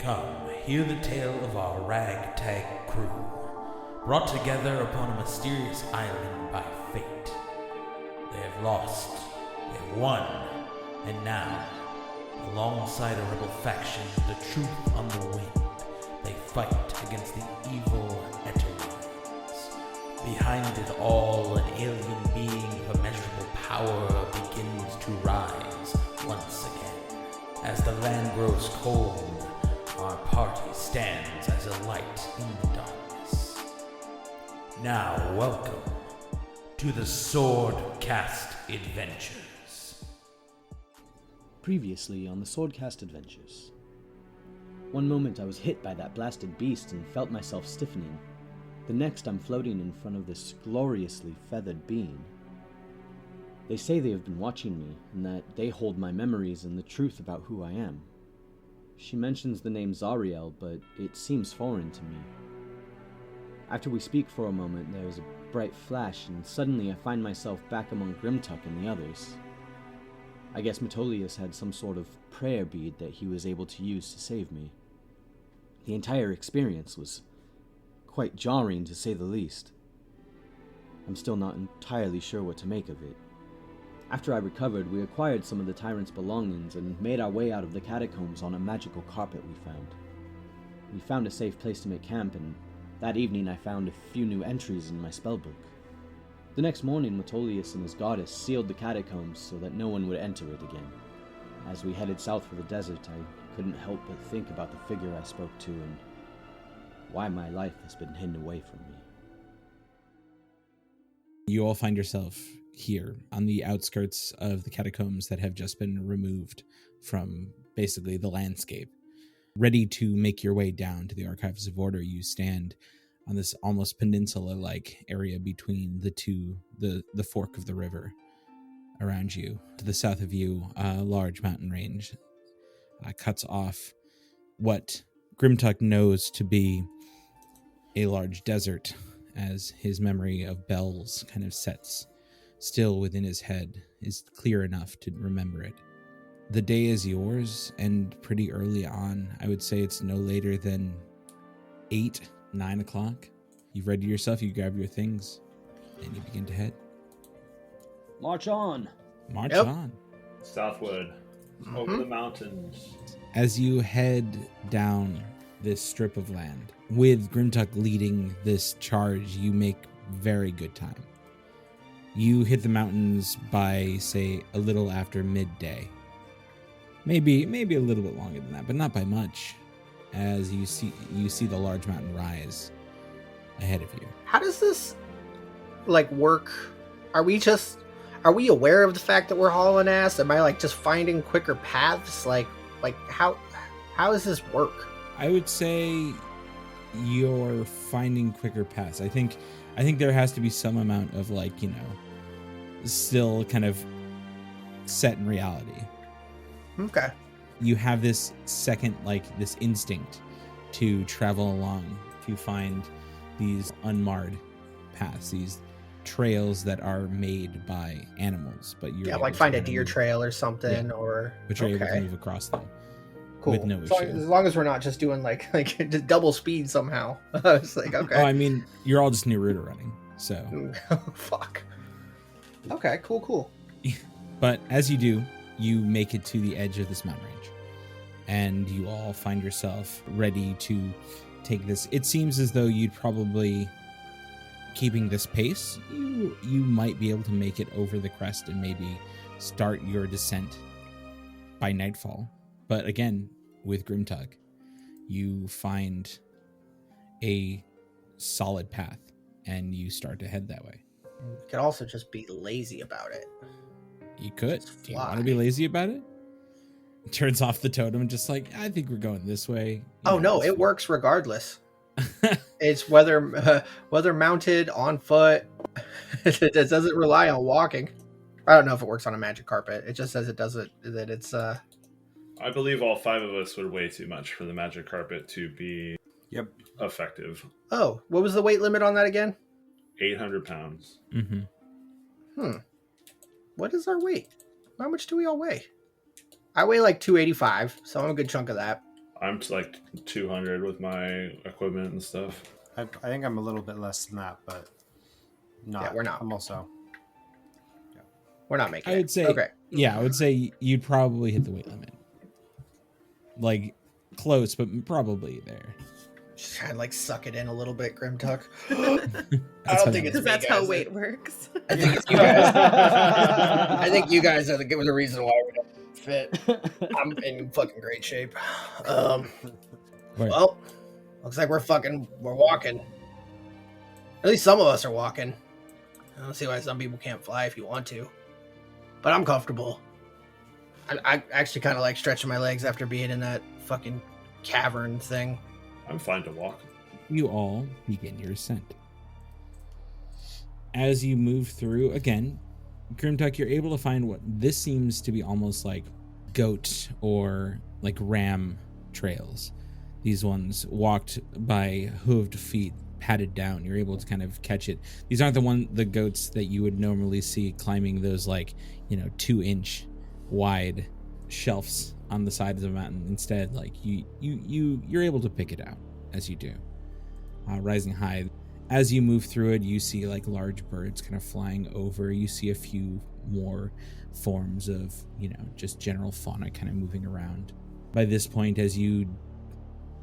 Come, hear the tale of our ragtag crew, brought together upon a mysterious island by fate. They have lost, they have won, and now, alongside a rebel faction, the truth on the wind, they fight against the evil Eterines. Behind it all, an alien being of immeasurable power begins to rise once again. As the land grows cold, our party stands as a light in the darkness. Now, welcome to the Swordcast Adventures. Previously on the Swordcast Adventures. One moment I was hit by that blasted beast and felt myself stiffening. The next I'm floating in front of this gloriously feathered being. They say they have been watching me, and that they hold my memories and the truth about who I am. She mentions the name Zariel, but it seems foreign to me. After we speak for a moment, there is a bright flash, and suddenly I find myself back among Grimtuck and the others. I guess Matolius had some sort of prayer bead that he was able to use to save me. The entire experience was quite jarring, to say the least. I'm still not entirely sure what to make of it. After I recovered, we acquired some of the tyrant's belongings and made our way out of the catacombs on a magical carpet we found. We found a safe place to make camp, and that evening I found a few new entries in my spellbook. The next morning, Matolius and his goddess sealed the catacombs so that no one would enter it again. As we headed south for the desert, I couldn't help but think about the figure I spoke to and why my life has been hidden away from me. You all find yourself here on the outskirts of the catacombs that have just been removed from basically the landscape. Ready to make your way down to the Archives of Order, you stand on this almost peninsula-like area between the fork of the river around you. To the south of you, a large mountain range cuts off what Grimtuck knows to be a large desert, as his memory of bells kind of sets still within his head, is clear enough to remember it. The day is yours, and pretty early on, I would say it's no later than 8, 9 o'clock. You've readied yourself, you grab your things, and you begin to head. March on! March on. Southward, over the mountains. As you head down this strip of land, with Grimtuck leading this charge, you make very good time. You hit the mountains by, say, a little after midday. Maybe a little bit longer than that, but not by much, as you see the large mountain rise ahead of you. How does this work? Are we aware of the fact that we're hauling ass? Am I just finding quicker paths? How does this work? I would say you're finding quicker paths. I think there has to be some amount of still kind of set in reality. Okay. You have this second, this instinct to travel along, to find these unmarred paths, these trails that are made by animals, but you're find a deer trail or something, but you're able to move across them. Cool. With no issue. As long as we're not just doing just double speed somehow. I was okay. Oh, I mean, you're all just Naruto running, so. Fuck. Okay, cool. But as you do, you make it to the edge of this mountain range, and you all find yourself ready to take this. It seems as though you'd probably, keeping this pace, you might be able to make it over the crest and maybe start your descent by nightfall. But again, with Grimtuck, you find a solid path, and you start to head that way. You could also just be lazy about it. You could. Do you want to be lazy about it? Turns off the totem and just I think we're going this way. It works regardless. It's whether mounted, on foot. It doesn't rely on walking. I don't know if it works on a magic carpet. It just says it doesn't. That it's. I believe all 5 of us would weigh too much for the magic carpet to be effective. Oh, what was the weight limit on that again? 800 pounds. Mm-hmm. What is our weight? How much do we all weigh? I weigh 285, so I'm a good chunk of that. I'm like 200 with my equipment and stuff. I think I'm a little bit less than that, but not. Yeah, we're not. I'm also. We're not making it. I would say, Okay. yeah, I would say you'd probably hit the weight limit. Like, close, but probably there. Just kind of like suck it in a little bit, Grimtuck. I That's don't think it's Because me, that's guys. how weight works. I think it's you guys. I think you guys are the reason why we don't fit. I'm in fucking great shape. Well, looks like we're walking. At least some of us are walking. I don't see why some people can't fly if you want to. But I'm comfortable. I actually kind of like stretching my legs after being in that fucking cavern thing. I'm fine to walk. You all begin your ascent. As you move through, again, Grimtuck, you're able to find what this seems to be almost like goat or like ram trails. These ones walked by hooved feet, patted down. You're able to kind of catch it. These aren't the goats that you would normally see climbing those 2-inch wide shelves on the side of the mountain. Instead, like you're able to pick it out as you do. Rising high, as you move through it, you see like large birds kind of flying over. You see a few more forms of just general fauna kind of moving around. By this point, as you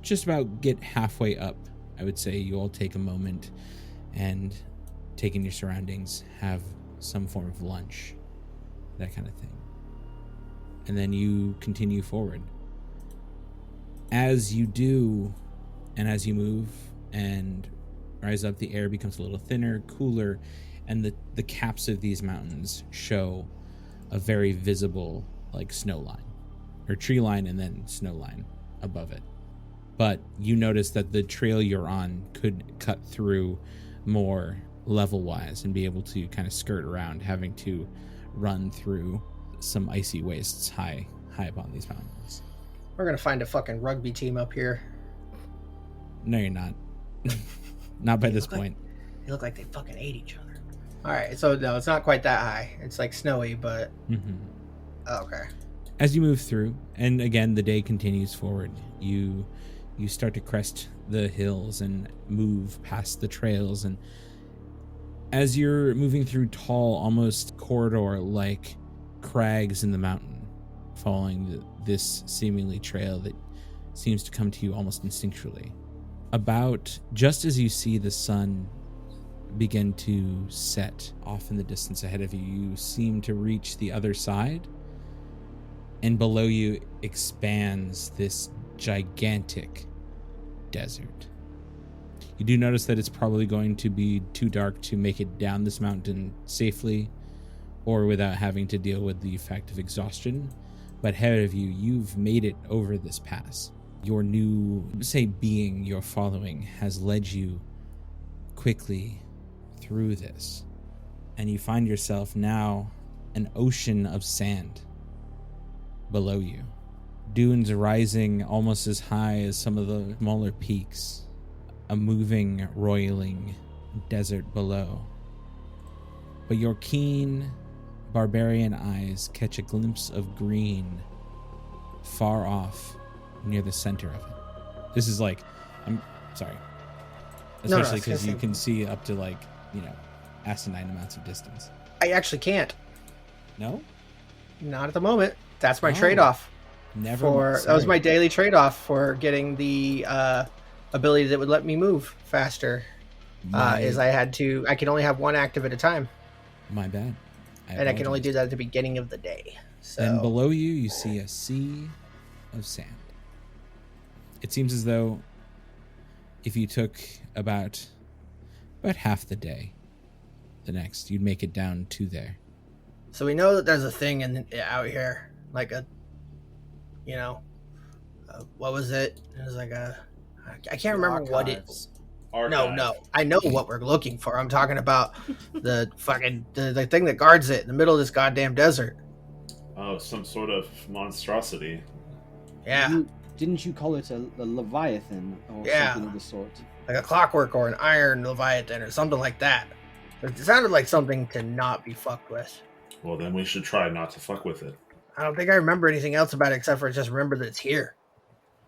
just about get halfway up, I would say you all take a moment and, taking your surroundings, have some form of lunch, that kind of thing. And then you continue forward. As you do, and as you move and rise up, the air becomes a little thinner, cooler, and the caps of these mountains show a very visible snow line, or tree line and then snow line above it. But you notice that the trail you're on could cut through more level-wise and be able to kind of skirt around, having to run through some icy wastes high up on these mountains. We're gonna find a fucking rugby team up here. No, you're not. Not by this point. They look like they fucking ate each other. All right, so no, it's not quite that high. It's like snowy, but okay. As you move through, and again, the day continues forward, you start to crest the hills and move past the trails, and as you're moving through tall, almost corridor-like crags in the mountain, following this seemingly trail that seems to come to you almost instinctually. About just as you see the sun begin to set off in the distance ahead of you, you seem to reach the other side, and below you expands this gigantic desert. You do notice that it's probably going to be too dark to make it down this mountain safely or without having to deal with the effect of exhaustion, but ahead of you, you've made it over this pass. Your new, being you're following has led you quickly through this, and you find yourself now an ocean of sand below you. Dunes rising almost as high as some of the smaller peaks. A moving, roiling desert below. But your keen, barbarian eyes catch a glimpse of green far off near the center of it. This is I'm sorry. Especially because you can see up to asinine amounts of distance. I actually can't. No? Not at the moment. That's my trade-off. Never. That was my daily trade-off for getting the ability that would let me move faster. Is I can only have one active at a time. My bad. And I can only do that at the beginning of the day. So. And below you see a sea of sand. It seems as though if you took about half the day, the next, you'd make it down to there. So we know that there's a thing out here, what was it? It was I can't remember what it was. No. I know what we're looking for. I'm talking about the fucking the thing that guards it in the middle of this goddamn desert. Oh, some sort of monstrosity. Yeah. Didn't you call it a Leviathan or something of the sort? Like a clockwork or an iron Leviathan or something like that. It sounded like something to not be fucked with. Well, then we should try not to fuck with it. I don't think I remember anything else about it except for just remember that it's here.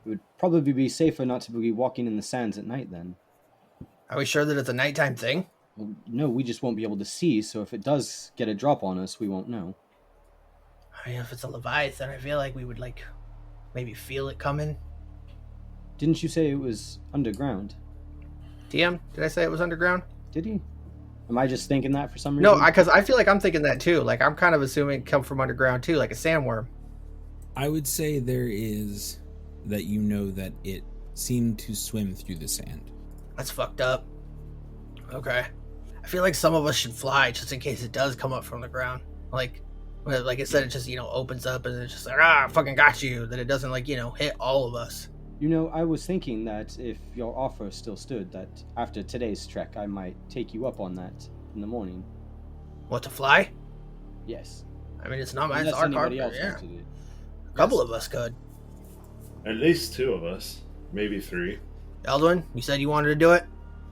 It would probably be safer not to be walking in the sands at night then. Are we sure that it's a nighttime thing? Well, no, we just won't be able to see, so if it does get a drop on us, we won't know. I mean, if it's a Leviathan, I feel like we would, maybe feel it coming. Didn't you say it was underground? DM, did I say it was underground? Did you? Am I just thinking that for some reason? No, because I feel like I'm thinking that too. Like, I'm kind of assuming it come from underground too, like a sandworm. I would say there is that you know that it seemed to swim through the sand. That's fucked up. Okay. I feel like some of us should fly just in case it does come up from the ground. Like I said, it just, opens up and it's just like, I fucking got you. That it doesn't, hit all of us. I was thinking that if your offer still stood, that after today's trek, I might take you up on that in the morning. What, to fly? Yes. I mean, it's not mine. It's Unless our anybody carpet. else Yeah. wanted it. A couple of us could. At least 2 of us, maybe 3. Eldwin, you said you wanted to do it?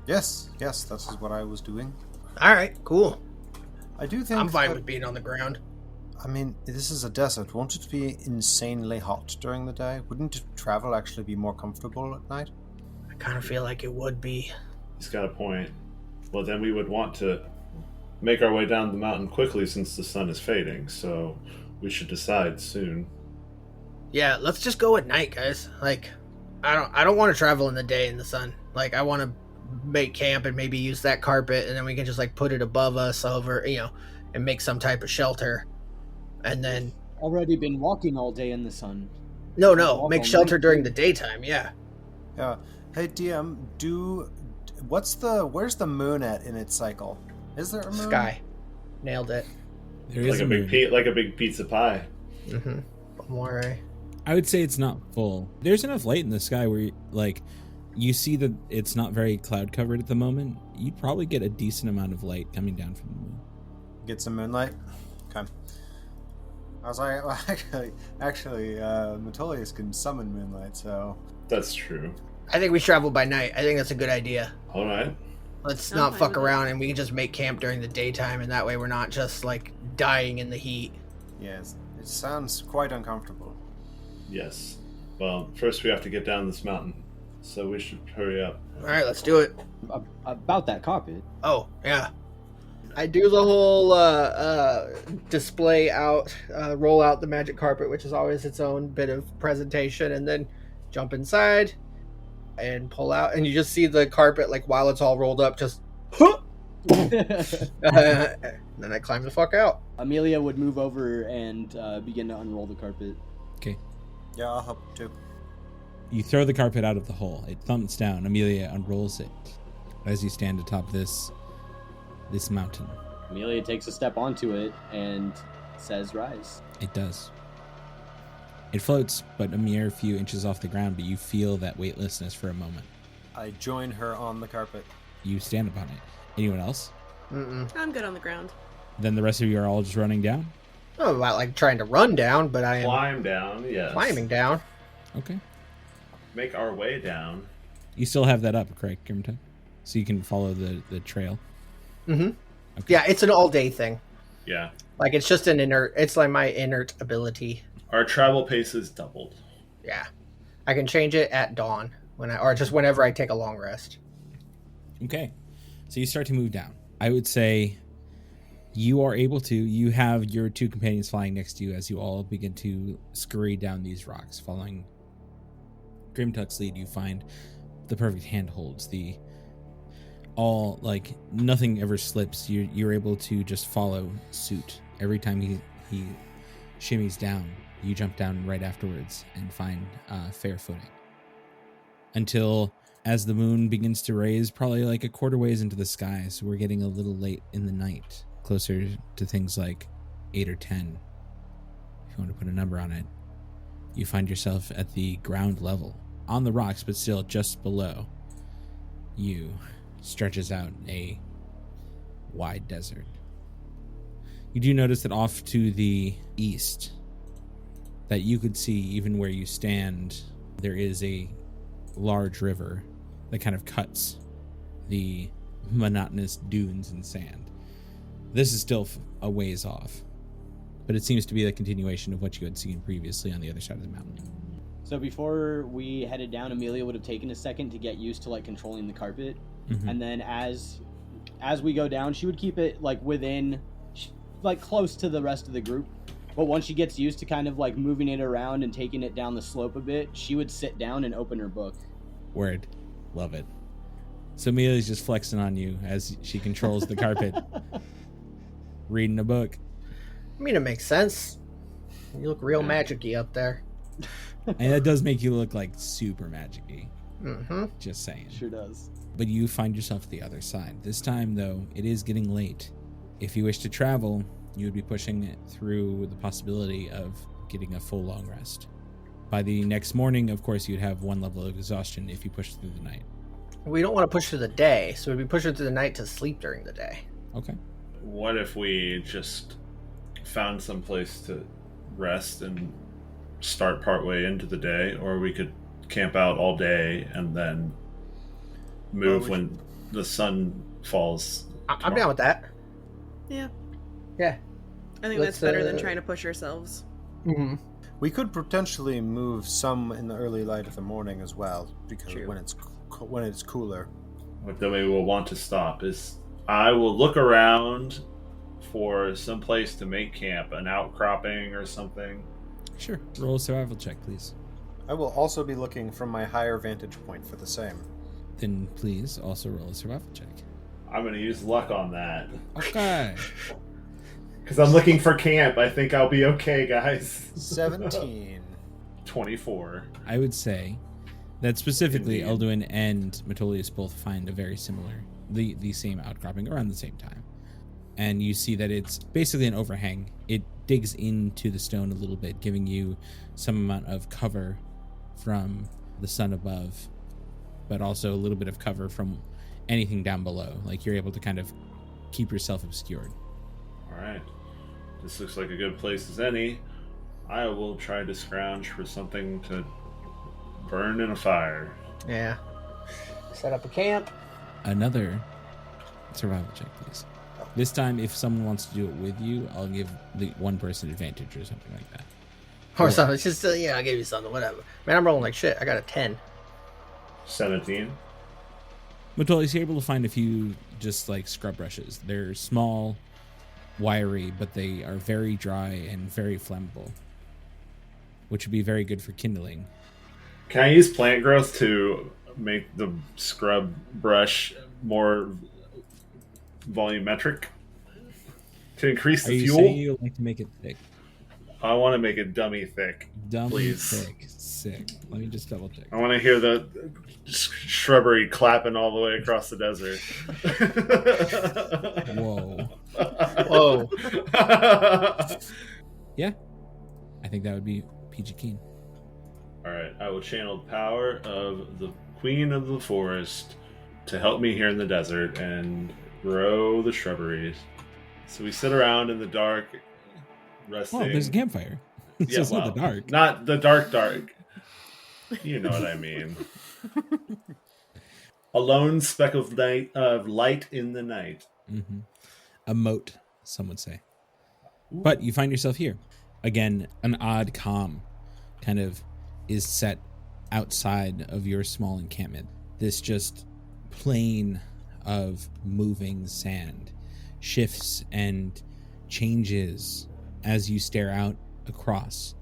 Yes, that is what I was doing. All right, cool. I do think I'm fine that- with being on the ground. I mean, this is a desert. Won't it be insanely hot during the day? Wouldn't travel actually be more comfortable at night? I kind of feel like it would be. He's got a point. Well, then we would want to make our way down the mountain quickly since the sun is fading, so we should decide soon. Yeah, let's just go at night, guys. I don't want to travel in the day in the sun. I want to make camp and maybe use that carpet, and then we can just put it above us over, and make some type of shelter. And then Already been walking all day in the sun. no, make shelter during the daytime. Yeah. Yeah. Hey DM, where's the moon at in its cycle? Is there a moon? Sky. Nailed it. There is Like a moon. like a big pizza pie. Mm-hmm. More. I would say it's not full. There's enough light in the sky where you see that it's not very cloud covered at the moment. You'd probably get a decent amount of light coming down from the moon. Get some moonlight. Okay. I was like, well, actually, Matolius can summon moonlight, so That's true. I think we travel by night. I think that's a good idea. All right. Let's I'm not fine fuck with it. around, and we can just make camp during the daytime, and that way we're not just dying in the heat. yes, it sounds quite uncomfortable. Yes. Well, first we have to get down this mountain, so we should hurry up. All right, let's do it. About that carpet. Oh, yeah. I do the whole display out, roll out the magic carpet, which is always its own bit of presentation, and then jump inside and pull out, and you just see the carpet, while it's all rolled up, just... then I climb the fuck out. Amelia would move over and begin to unroll the carpet. Okay. Yeah, I'll help too. You throw the carpet out of the hole. It thumps down. Amelia unrolls it as you stand atop this mountain. Amelia takes a step onto it and says, "Rise." It does. It floats, but a mere few inches off the ground, but you feel that weightlessness for a moment. I join her on the carpet. You stand upon it. Anyone else? Mm-mm. I'm good on the ground. Then the rest of you are all just running down? I don't know about trying to run down, but I am Climb down, yes. climbing down. Okay. Make our way down. You still have that up, correct, Grimta? So you can follow the trail. Mm-hmm. Okay. Yeah, it's an all-day thing. Yeah. It's just an inert... It's my inert ability. Our travel pace is doubled. Yeah. I can change it at dawn, or just whenever I take a long rest. Okay. So you start to move down. I would say you are able to. You have your 2 companions flying next to you as you all begin to scurry down these rocks. Following Grimtuck's lead, you find the perfect handholds. Nothing ever slips. You're able to just follow suit. Every time he shimmies down, you jump down right afterwards and find fair footing. Until, as the moon begins to raise, probably a quarter ways into the sky, so we're getting a little late in the night, closer to things like 8 or 10, if you want to put a number on it. You find yourself at the ground level, on the rocks, but still just below you stretches out a wide desert. You do notice that off to the east, that you could see even where you stand, there is a large river that kind of cuts the monotonous dunes and sand. This is still a ways off, but it seems to be the continuation of what you had seen previously on the other side of the mountain. So before we headed down, Amelia would have taken a second to get used to like controlling the carpet, and then as we go down, she would keep it like within, like close to the rest of the group. But once she gets used to kind of like moving it around and taking it down the slope a bit, she would sit down and open her book. Word. Love it. So Amelia's just flexing on you as she controls the carpet. Reading a book. I mean, it makes sense. You look real magic-y up there. And that does make you look like super magic-y. Mm-hmm. Just saying. Sure does. But you find yourself at the other side. This time, though, it is getting late. If you wish to travel, you would be pushing it through the possibility of getting a full long rest. By the next morning, of course, you'd have one level of exhaustion if you push through the night. We don't want to push through the day, so we'd be pushing through the night to sleep during the day. Okay. What if we just found some place to rest and start partway into the day, or we could camp out all day and then move when the sun falls? I'm down with that. Yeah. Yeah. I think that's better than trying to push ourselves. Mm-hmm. We could potentially move some in the early light of the morning as well, because True. when it's cooler. What then we will want to stop is I will look around for some place to make camp, an outcropping or something. Sure. Roll a survival check, please. I will also be looking from my higher vantage point for the same. Then please also roll a survival check. I'm going to use luck on that. Okay. Because I'm looking for camp. I think I'll be okay, guys. 17. 24. I would say that specifically Indeed. Elduin and Matolius both find a very similar, the same outcropping around the same time. And you see that it's basically an overhang. It digs into the stone a little bit, giving you some amount of cover from the sun above, but also a little bit of cover from anything down below. Like you're able to kind of keep yourself obscured. Alright. This looks like a good place as any. I will try to scrounge for something to burn in a fire. Yeah. Set up a camp. Another survival check, please. This time, if someone wants to do it with you, I'll give the one person advantage or something like that. Or something. It's just, I'll give you something, whatever. Man, I'm rolling like shit. I got a 10. 17. Matolius, you're able to find a few just like scrub brushes. They're small, wiry, but they are very dry and very flammable, which would be very good for kindling. Can I use plant growth to make the scrub brush more volumetric? To increase Are the you fuel? saying you like to make it thick? I want to make it dummy thick. Dummy Please. thick. Sick. Let me just double check. I want to hear the shrubbery clapping all the way across the desert. Whoa. Whoa. Yeah. I think that would be PG Keen. Alright, I will channel the power of the Queen of the Forest to help me here in the desert and grow the shrubberies. So we sit around in the dark, resting. Oh, there's a campfire. It's just not the dark. Not the dark. You know what I mean. A lone speck of light in the night. Mm-hmm. A moat, some would say. But you find yourself here. Again, an odd calm kind of is set outside of your small encampment. This just plain of moving sand shifts and changes as you stare out across.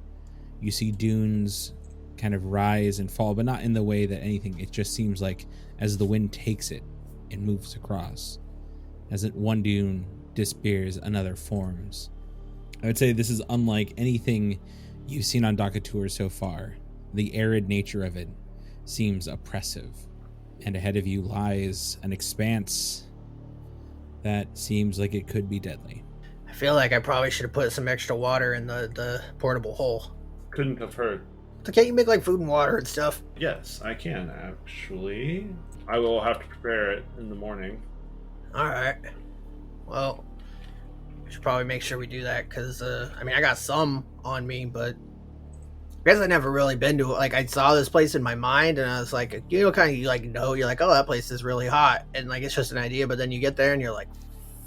You see dunes kind of rise and fall, but not in the way that anything. It just seems like as the wind takes it, it moves across. As one dune disappears, another forms. I would say this is unlike anything you've seen on Daka Tour so far. The arid nature of it seems oppressive, and ahead of you lies an expanse that seems like it could be deadly. I feel like I probably should have put some extra water in the portable hole. Couldn't have heard. So can't you make like food and water and stuff? Yes, I can actually. I will have to prepare it in the morning. Alright. Well, we should probably make sure we do that because, I got some on me, but I guess I've never really been to it. Like, I saw this place in my mind and I was like, you're like, oh, that place is really hot. And like, it's just an idea, but then you get there and you're like,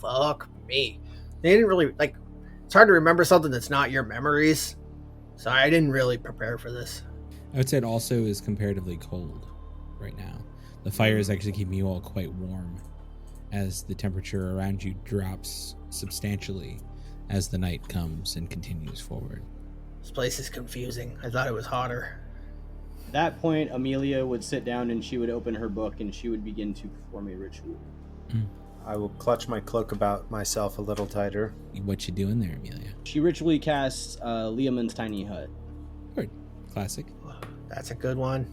fuck me. They didn't really, like, it's hard to remember something that's not your memories. So I didn't really prepare for this. I would say it also is comparatively cold right now. The fire is actually keeping you all quite warm as the temperature around you drops substantially as the night comes and continues forward. This place is confusing. I thought it was hotter. At that point, Amelia would sit down and she would open her book and she would begin to perform a ritual. I will clutch my cloak about myself a little tighter. What you doing there, Amelia? She ritually casts Liamon's tiny hut. Good. Classic. That's a good one.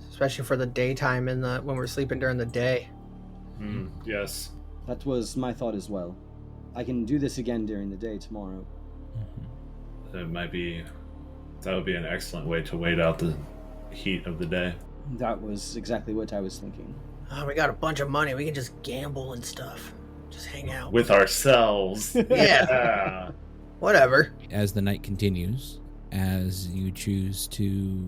Especially for the daytime when we're sleeping during the day. Yes. That was my thought as well. I can do this again during the day tomorrow. That would be an excellent way to wait out the heat of the day. That was exactly what I was thinking. Oh, we got a bunch of money. We can just gamble and stuff. Just hang out. With ourselves. Yeah. Whatever. As the night continues, as you choose to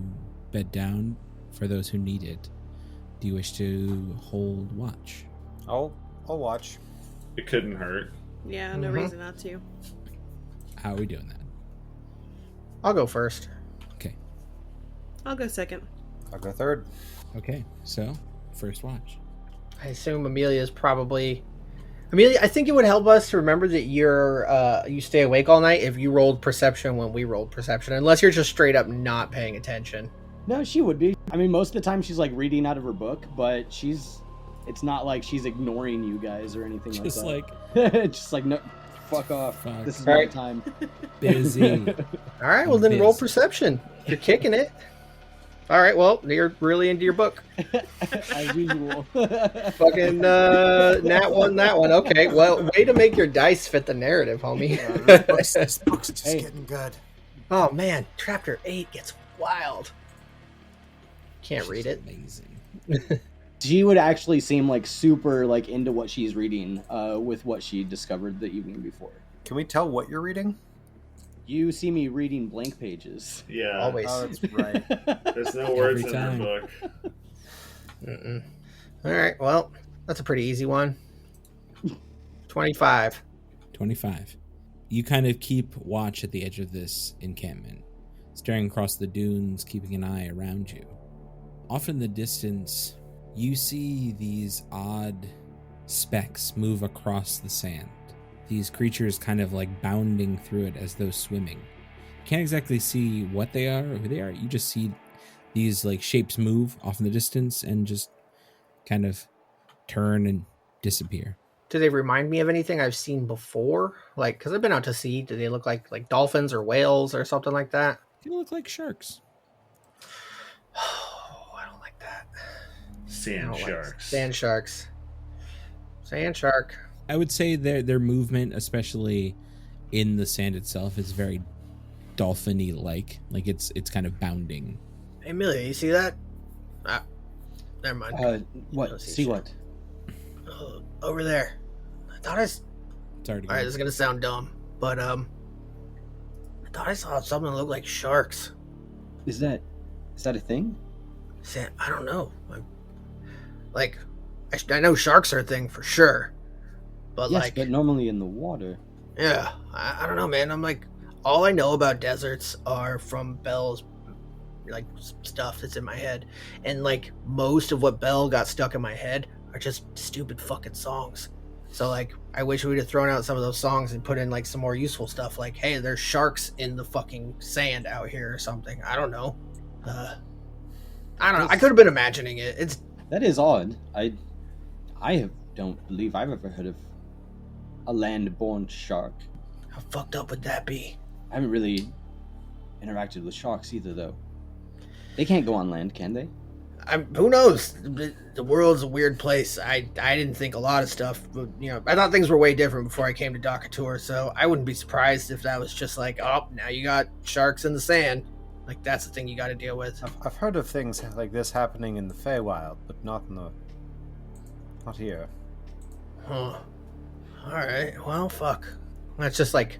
bed down for those who need it, do you wish to hold watch? I'll watch. It couldn't hurt. Yeah, no reason not to. How are we doing that? I'll go first. Okay. I'll go second. I'll go third. Okay, so first watch. I assume Amelia's probably... Amelia, I think it would help us to remember that you stay awake all night if you rolled perception when we rolled perception, unless you're just straight up not paying attention. No, she would be. I mean, most of the time she's like reading out of her book, but it's not like she's ignoring you guys or anything Just like that. Just like, no, fuck off. Fuck. This is All my right. time. Busy. All right, well then Biz. roll perception. You're kicking it. All right, well, you're really into your book. As usual. Fucking nat one, that one. Okay, well, way to make your dice fit the narrative, homie. This book's just Hey. getting good. Oh man, chapter 8 gets wild. Can't read it. Amazing. She would actually seem like super like into what she's reading with what she discovered the evening before. Can we tell what you're reading? You see me reading blank pages. Yeah. Always. Oh, that's right. There's no words Every in time. her book. Mm-mm. All right, well, that's a pretty easy one. 25. 25. You kind of keep watch at the edge of this encampment, staring across the dunes, keeping an eye around you. Off in the distance, you see these odd specks move across the sand. These creatures kind of like bounding through it as though swimming. Can't exactly see what they are or who they are. You just see these like shapes move off in the distance and just kind of turn and disappear. Do they remind me of anything I've seen before? Like, because I've been out to sea. Do they look like dolphins or whales or something like that? They look like sharks. Oh, I don't like that. I Sand don't like sharks. Sand sharks. Sand shark. I would say their movement, especially in the sand itself, is very dolphin-y like it's kind of bounding. Hey, Amelia, you see that? Ah, never mind. Don't What? see See shit. what? Over there. I thought It's already All right, this is gonna sound dumb, but I thought I saw something that looked like sharks. Is that a thing? I don't know. I know sharks are a thing for sure, but Yes, but normally in the water. yeah, I don't know, man. I'm like, all I know about deserts are from Belle's like stuff that's in my head, and like most of what Belle got stuck in my head are just stupid fucking songs. So like, I wish we'd have thrown out some of those songs and put in like some more useful stuff. Like, hey, there's sharks in the fucking sand out here or something. I don't know. I don't know. I could have been imagining it. That is odd. I don't believe I've ever heard of a land-born shark. How fucked up would that be? I haven't really interacted with sharks either, though. They can't go on land, can they? Who knows? The world's a weird place. I didn't think a lot of stuff, but, I thought things were way different before I came to Dockator, so I wouldn't be surprised if that was just like, oh, now you got sharks in the sand. Like, that's the thing you got to deal with. I've heard of things like this happening in the Feywild, but not here. Huh. Alright, well, fuck. That's just like,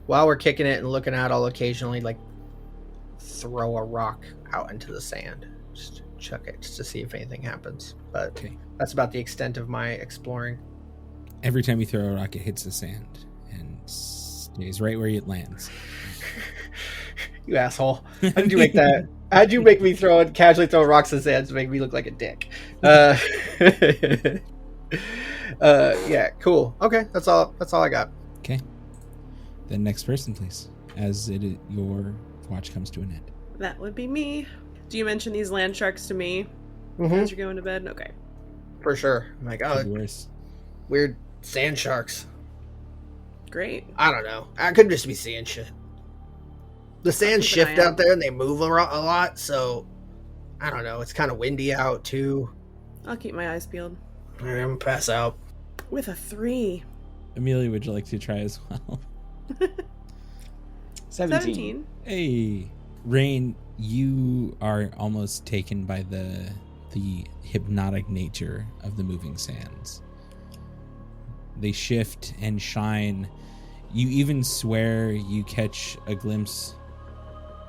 while we're kicking it and looking out, I'll occasionally, like, throw a rock out into the sand. Just chuck it, just to see if anything happens. But Okay. that's about the extent of my exploring. Every time you throw a rock, it hits the sand and stays right where it lands. You asshole. How did you make that? How'd you make me casually throw rocks in sand to make me look like a dick? Yeah, cool. Okay, that's all I got. Okay. Then next person, please. As your watch comes to an end. That would be me. Do you mention these land sharks to me Mm-hmm. as you're going to bed? Okay. For sure. I'm like, Could oh, be worse. weird sand sharks. Great. I don't know. I could just be seeing shit. The sands keep an shift eye out out. there and they move a lot, so I don't know. It's kind of windy out too. I'll keep my eyes peeled. I'm gonna pass out. With a 3. Amelia, would you like to try as well? 17. Hey, Rain, you are almost taken by the hypnotic nature of the moving sands. They shift and shine. You even swear you catch a glimpse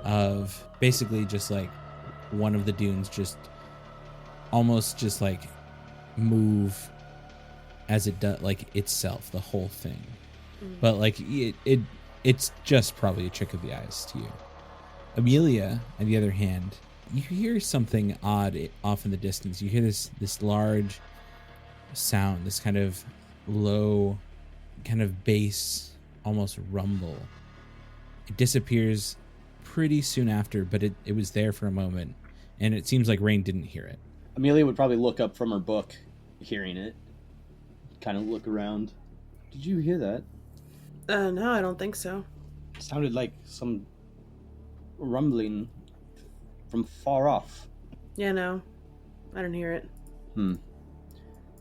of basically just like one of the dunes just almost just like move as it does, like itself, the whole thing. But like it's just probably a trick of the eyes to you. Amelia, on the other hand, you hear something odd off in the distance. You hear this large sound, this kind of low, kind of bass, almost rumble. It disappears pretty soon after, but it was there for a moment, and it seems like Rain didn't hear it. Amelia would probably look up from her book, hearing it. Kind of look around. Did you hear that? No, I don't think so. It sounded like some rumbling from far off. Yeah, no. I don't hear it.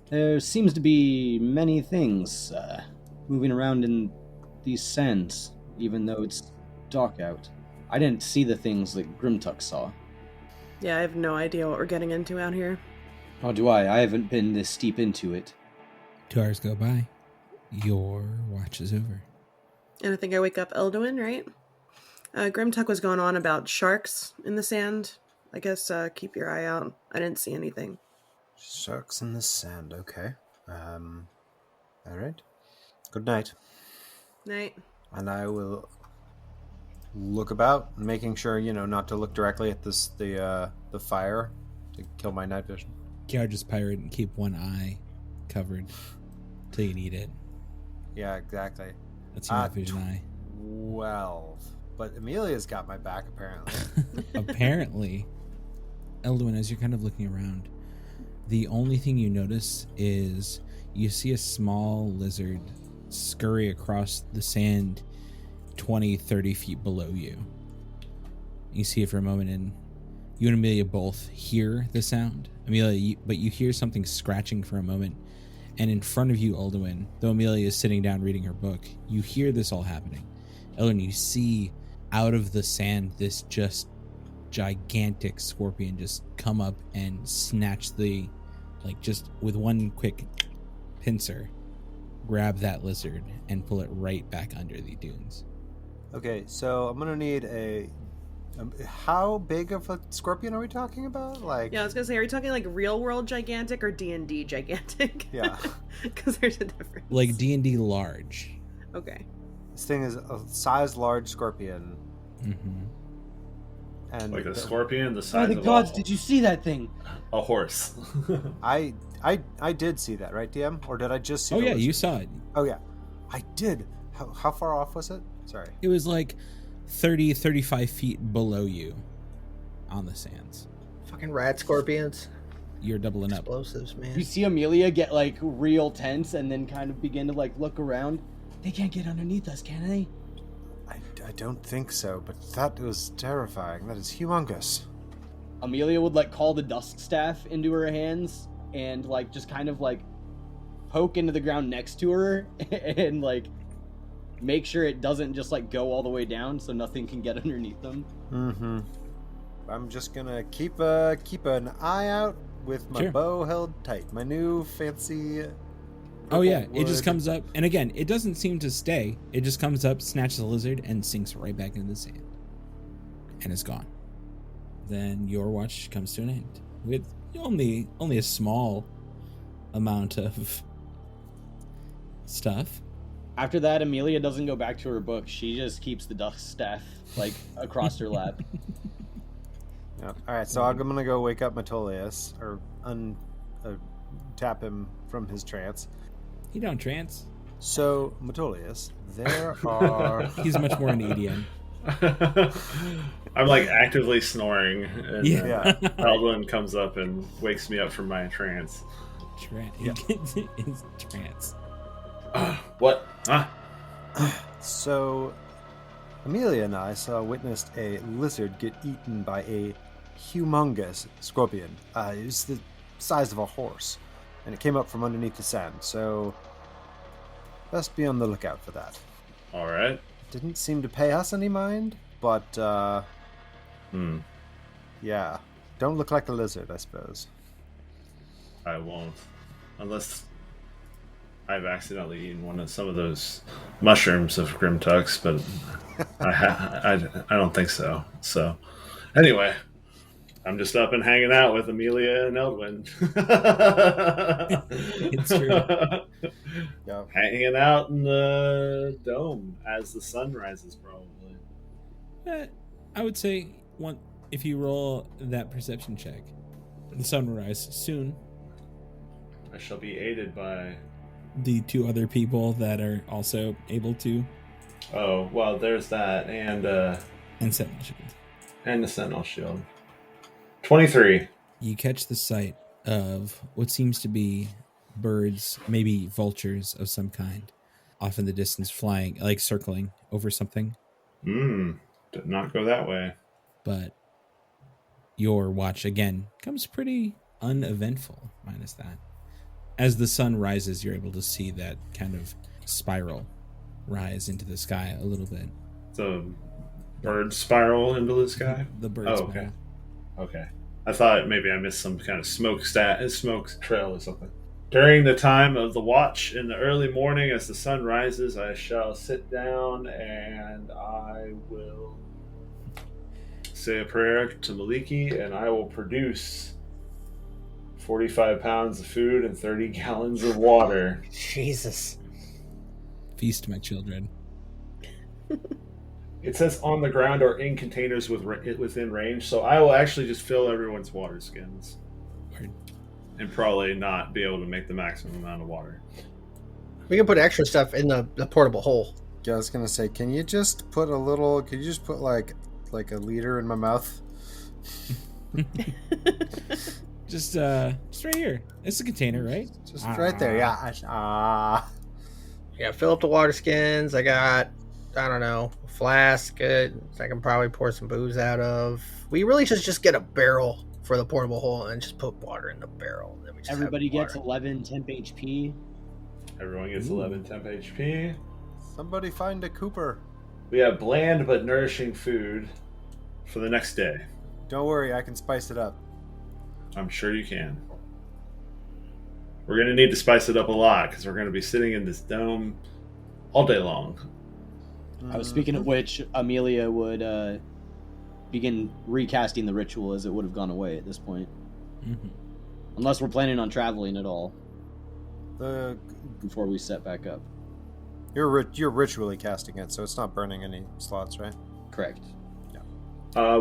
There seems to be many things moving around in these sands, even though it's dark out. I didn't see the things that Grimtuck saw. Yeah, I have no idea what we're getting into out here. How do I? I haven't been this deep into it. 2 hours go by. Your watch is over. And I think I wake up Elduin, right? Grimtuck was going on about sharks in the sand. I guess keep your eye out. I didn't see anything. Sharks in the sand, okay. Alright. Good night. Night. And I will look about, making sure, not to look directly at the fire to kill my night vision. Charge is pirate and keep one eye covered till you need it. Yeah, exactly. That's your night vision eye. 12. But Amelia's got my back, apparently. Apparently, Elduin, as you're kind of looking around, the only thing you notice is you see a small lizard scurry across the sand 20, 30 feet below you. You see it for a moment, and you and Amelia both hear the sound. Amelia, but you hear something scratching for a moment, and in front of you, Elduin, though Amelia is sitting down reading her book, you hear this all happening. Elduin, you see out of the sand this just gigantic scorpion just come up and snatch just with one quick pincer, grab that lizard and pull it right back under the dunes. Okay, so I'm gonna need how big of a scorpion are we talking about? Yeah, I was gonna say, are we talking like real world gigantic or D&D gigantic? Yeah. Because there's a difference. Like D&D large. Okay. This thing is a size large scorpion. Mm-hmm. And Like a scorpion the By size the of gods, did you see that thing? a horse. I did see that, right, DM? Or did I just see Oh the yeah, lizard? you saw it. Oh yeah. I did. How far off was it? Sorry. It was like 30, 35 feet below you on the sands. Fucking rat scorpions. You're doubling up. Explosives, man. You see Amelia get like real tense and then kind of begin to like look around. They can't get underneath us, can they? I don't think so, but that was terrifying. That is humongous. Amelia would like call the dusk staff into her hands and like just kind of like poke into the ground next to her and like make sure it doesn't just like go all the way down so nothing can get underneath them. Mm-hmm. I'm just gonna keep an eye out with my Sure. bow held tight. My new fancy. Oh yeah, purple it just wood. comes up, and again, it doesn't seem to stay. It just comes up, snatches the lizard, and sinks right back into the sand, and is gone. Then your watch comes to an end with only a small amount of stuff. After that, Amelia doesn't go back to her book. She just keeps the dust staff, like, across her lap. Yeah. All right, so I'm going to go wake up Matolius, or tap him from his trance. You don't trance. So, Matolius, there are... He's much more an EDM. I'm like actively snoring, and Yeah. Eldwin comes up and wakes me up from my trance. He gets his trance. What? Huh? So, Amelia and I witnessed a lizard get eaten by a humongous scorpion. It was the size of a horse, and it came up from underneath the sand, so best be on the lookout for that. All right. Didn't seem to pay us any mind, but, yeah. Don't look like a lizard, I suppose. I won't. Unless I've accidentally eaten some of those mushrooms of Grimtux, but I don't think so. So, anyway, I'm just up and hanging out with Amelia and Eldwin. It's true. Yeah. Hanging out in the dome as the sun rises, probably. I would say if you roll that perception check, the sun will rise soon. I shall be aided by... The two other people that are also able to. Oh, well, there's that, and Sentinel Shield. And the Sentinel Shield. 23. You catch the sight of what seems to be birds, maybe vultures of some kind, off in the distance, flying, like circling over something. Did not go that way. But your watch, again, comes pretty uneventful, minus that. As the sun rises, you're able to see that kind of spiral rise into the sky a little bit. The bird spiral into the sky? The bird Oh, spiral. okay. I thought maybe I missed some kind of smoke trail or something. During the time of the watch in the early morning, as the sun rises, I shall sit down and I will say a prayer to Maliki, and I will produce 45 pounds of food and 30 gallons of water. Jesus. Feast, my children. It says on the ground or in containers within range, so I will actually just fill everyone's water skins. Word. And probably not be able to make the maximum amount of water. We can put extra stuff in the portable hole. Yeah, I was gonna say, could you just put like a liter in my mouth? Just right here. It's a container, right? Just right there, yeah. Yeah, fill up the water skins. I got, I don't know, a flask. I can probably pour some booze out of. We really should just get a barrel for the portable hole and just put water in the barrel. Then we just Everybody have gets water. 11 temp HP. Everyone gets 11 temp HP. Somebody find a Cooper. We have bland but nourishing food for the next day. Don't worry, I can spice it up. I'm sure you can. We're going to need to spice it up a lot because we're going to be sitting in this dome all day long. Speaking of which, Amelia would begin recasting the ritual as it would have gone away at this point. Mm-hmm. Unless we're planning on traveling at all The before we set back up. You're ritually casting it, so it's not burning any slots, right? Correct.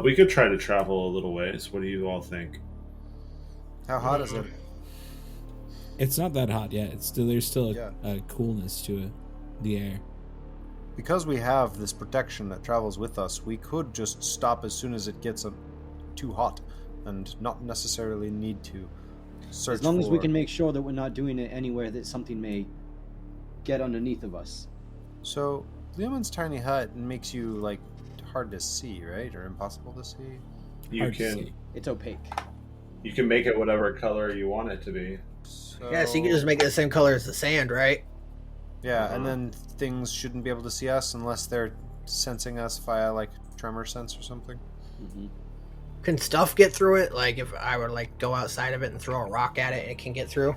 We could try to travel a little ways. What do you all think? How hot is it? It's not that hot yet. There's still Yeah. a coolness to the air. Because we have this protection that travels with us, we could just stop as soon as it gets too hot and not necessarily need to search As long as we for- can make sure that we're not doing it anywhere that something may get underneath of us. So, Leoman's tiny hut makes you, like, hard to see, right? Or impossible to see? You Hard to can see. It's opaque. make it whatever color you want it to be. So, Yeah, so you can just make it the same color as the sand, right? Yeah, and then things shouldn't be able to see us unless they're sensing us via, like, tremor sense or something. Mm-hmm. Can stuff get through it? Like if I were like go outside of it and throw a rock at it, it can get through?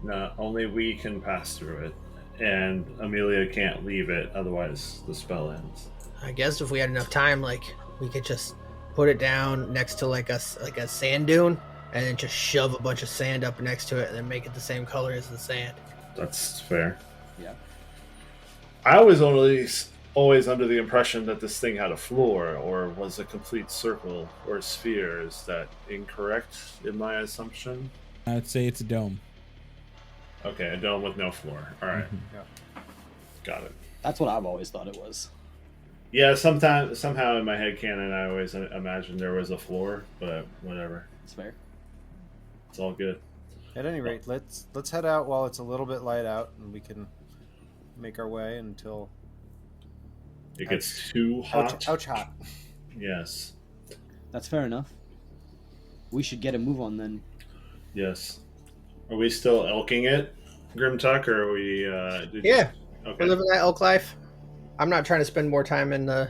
No, only we can pass through it. And Amelia can't leave it, otherwise the spell ends. I guess if we had enough time, like we could just put it down next to like a sand dune and then just shove a bunch of sand up next to it and then make it the same color as the sand. That's fair. Yeah. I was always under the impression that this thing had a floor or was a complete circle or sphere. Is that incorrect in my assumption? I'd say it's a dome. Okay, a dome with no floor. All right. Yeah. Got it. That's what I've always thought it was. Yeah, somehow in my head canon, I always imagined there was a floor, but whatever. It's fair. It's all good. At any rate, let's head out while it's a little bit light out, and we can make our way until It gets too hot. ouch hot. Yes. That's fair enough. We should get a move on then. Yes. Are we still elking it, Grimtuck, or are we... Yeah, Okay. we're living that elk life. I'm not trying to spend more time in the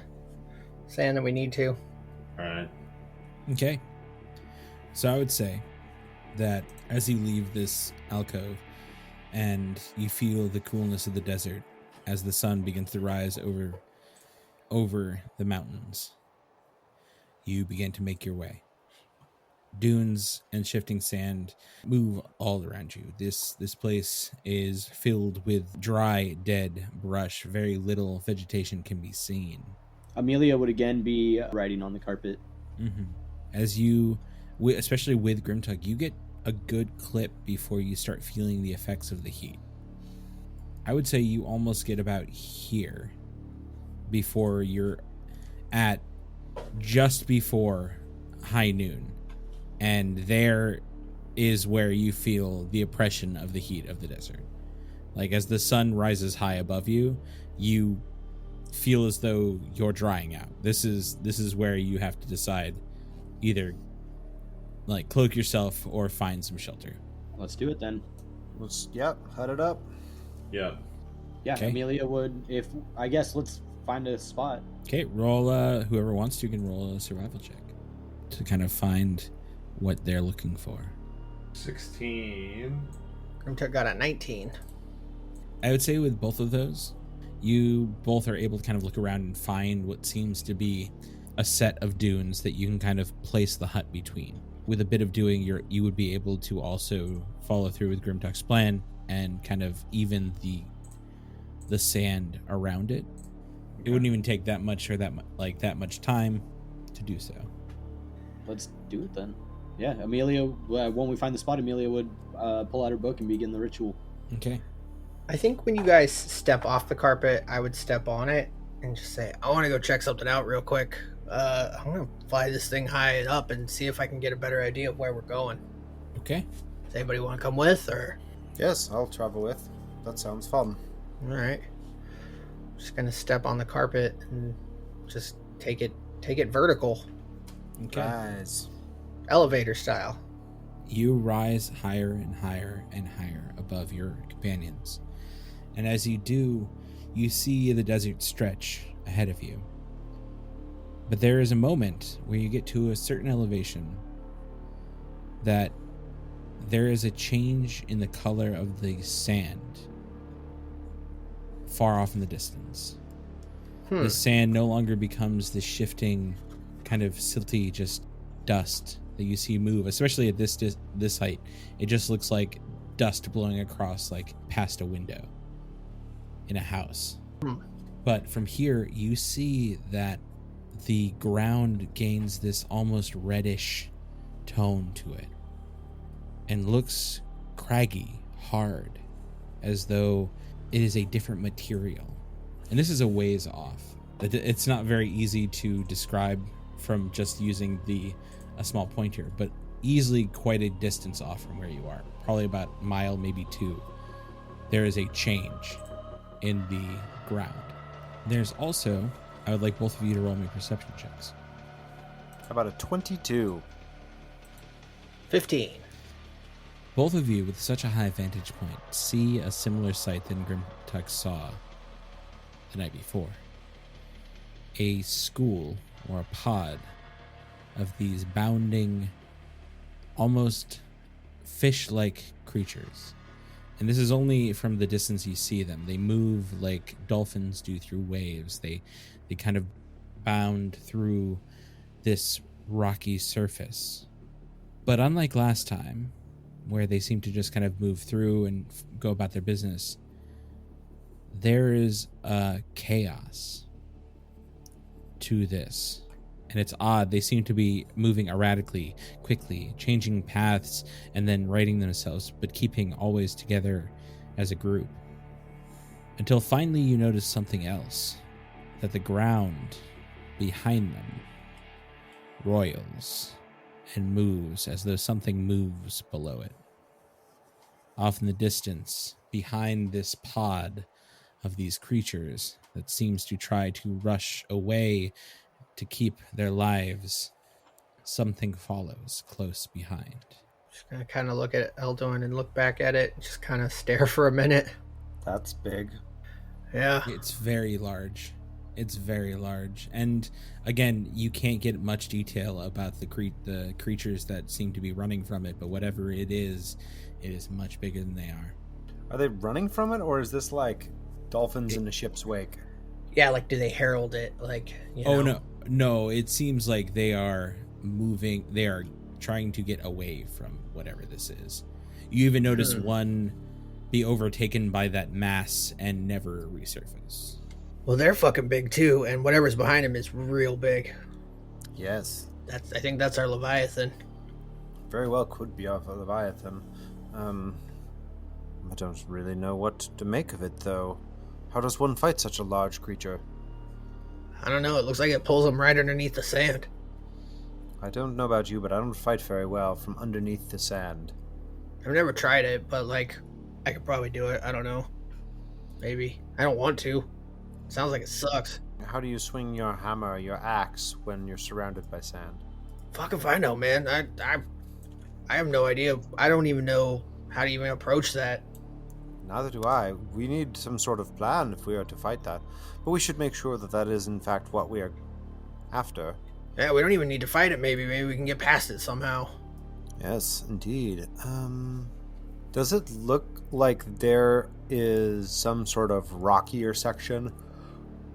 sand than we need to. All right. Okay. So I would say that as you leave this alcove and you feel the coolness of the desert as the sun begins to rise over the mountains, you begin to make your way. Dunes and shifting sand move all around you. This place is filled with dry, dead brush. Very little vegetation can be seen. Amelia would again be riding on the carpet. Mm-hmm. As you, especially with Grimtug, you get a good clip before you start feeling the effects of the heat. I would say you almost get about here before you're at just before high noon. And there is where you feel the oppression of the heat of the desert. Like as the sun rises high above you, you feel as though you're drying out. This is where you have to decide either like cloak yourself or find some shelter. Let's do it then. Let's head it up. Yeah. Yeah, Okay. Amelia would, let's find a spot. Okay, roll, whoever wants to can roll a survival check to kind of find what they're looking for. 16. Grimtuck got a 19. I would say with both of those, you both are able to kind of look around and find what seems to be a set of dunes that you can kind of place the hut between. With a bit of doing, you would be able to also follow through with Grimtuck's plan and kind of even the sand around it. It wouldn't even take that much or that much time to do so. Let's do it then. Yeah, Amelia, when we find the spot, Amelia would pull out her book and begin the ritual. Okay. I think when you guys step off the carpet, I would step on it and just say, I want to go check something out real quick. I'm going to fly this thing high up and see if I can get a better idea of where we're going. Okay. Does anybody want to come with, or? Yes, I'll travel with. That sounds fun. All right. Just going to step on the carpet and just take it vertical, Okay. Guys. elevator style. You rise higher and higher and higher above your companions. And as you do, you see the desert stretch ahead of you. But there is a moment where you get to a certain elevation that there is a change in the color of the sand far off in the distance. The sand no longer becomes the shifting kind of silty just dust that you see move, especially at this height. It just looks like dust blowing across like past a window in a house. But from here you see that the ground gains this almost reddish tone to it and looks craggy, hard, as though it is a different material. And this is a ways off. It's not very easy to describe from just using a small pointer, but easily quite a distance off from where you are. Probably about a mile, maybe two. There is a change in the ground. There's also, I would like both of you to roll me perception checks. How about a 22? 15. Both of you, with such a high vantage point, see a similar sight than Grimtuck saw the night before. A school or a pod of these bounding, almost fish-like creatures. And this is only from the distance you see them. They move like dolphins do through waves. They kind of bound through this rocky surface. But unlike last time, where they seem to just kind of move through and go about their business, there is a chaos to this. And it's odd. They seem to be moving erratically, quickly, changing paths, and then righting themselves, but keeping always together as a group. Until finally you notice something else. That the ground behind them roils and moves as though something moves below it. Off in the distance, behind this pod of these creatures that seems to try to rush away to keep their lives, something follows close behind. Just gonna kind of look at Eldoin and look back at it, just kind of stare for a minute. That's big. Yeah. It's very large. It's very large. And again, you can't get much detail about the creatures that seem to be running from it, but whatever it is much bigger than they are. Are they running from it, or is this like dolphins in a ship's wake? Yeah, like, do they herald it? Like, you know? Oh, no, it seems like they are moving. They are trying to get away from whatever this is. You even notice one be overtaken by that mass and never resurface. Well, they're fucking big too, and whatever's behind him is real big. Yes. I think that's our Leviathan. Very well could be our Leviathan. I don't really know what to make of it, though. How does one fight such a large creature? I don't know. It looks like it pulls them right underneath the sand. I don't know about you, but I don't fight very well from underneath the sand. I've never tried it, but, like, I could probably do it. I don't know. Maybe. I don't want to. Sounds like it sucks. How do you swing your hammer, your axe, when you're surrounded by sand? Fuck if I know, man. I have no idea. I don't even know how to even approach that. Neither do I. We need some sort of plan if we are to fight that. But we should make sure that that is, in fact, what we are after. Yeah, we don't even need to fight it, maybe. Maybe we can get past it somehow. Yes, indeed. Does it look like there is some sort of rockier section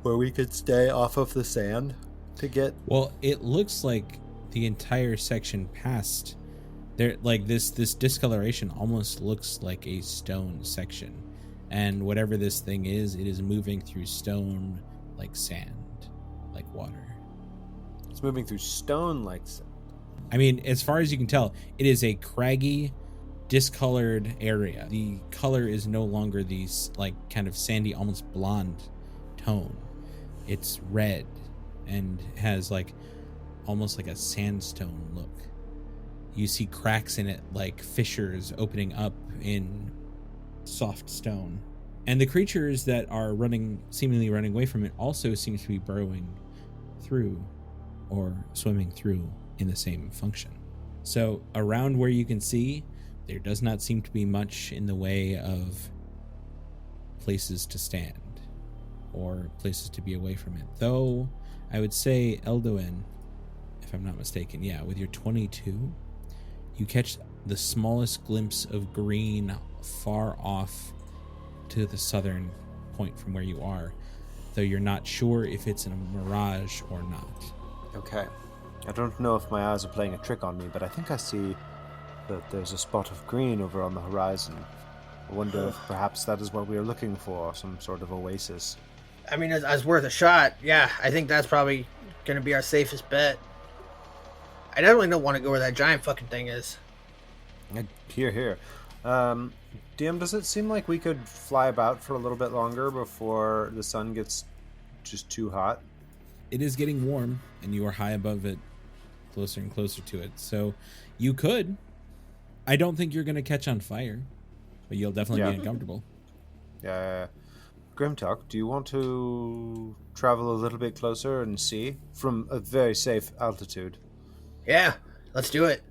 where we could stay off of the sand to get... Well, it looks like the entire section past there, like this discoloration almost looks like a stone section, and whatever this thing is, it is moving through stone like sand, like water. It's moving through stone like sand. I mean, as far as you can tell, it is a craggy, discolored area. The color is no longer these like kind of sandy, almost blonde tone. It's red and has like almost like a sandstone look. You see cracks in it like fissures opening up in soft stone. And the creatures that are seemingly running away from it also seems to be burrowing through or swimming through in the same function. So around where you can see, there does not seem to be much in the way of places to stand or places to be away from it. Though I would say, Eldoin, if I'm not mistaken, with your 22, you catch the smallest glimpse of green far off to the southern point from where you are, though you're not sure if it's a mirage or not. Okay. I don't know if my eyes are playing a trick on me, but I think I see that there's a spot of green over on the horizon. I wonder if perhaps that is what we are looking for, some sort of oasis. I mean, it's worth a shot. Yeah, I think that's probably going to be our safest bet. I definitely don't want to go where that giant fucking thing is. Here. DM, does it seem like we could fly about for a little bit longer before the sun gets just too hot? It is getting warm, and you are high above it, closer and closer to it. So you could. I don't think you're going to catch on fire, but you'll definitely be uncomfortable. Yeah. Grimtalk, do you want to travel a little bit closer and see from a very safe altitude? Yeah, let's do it.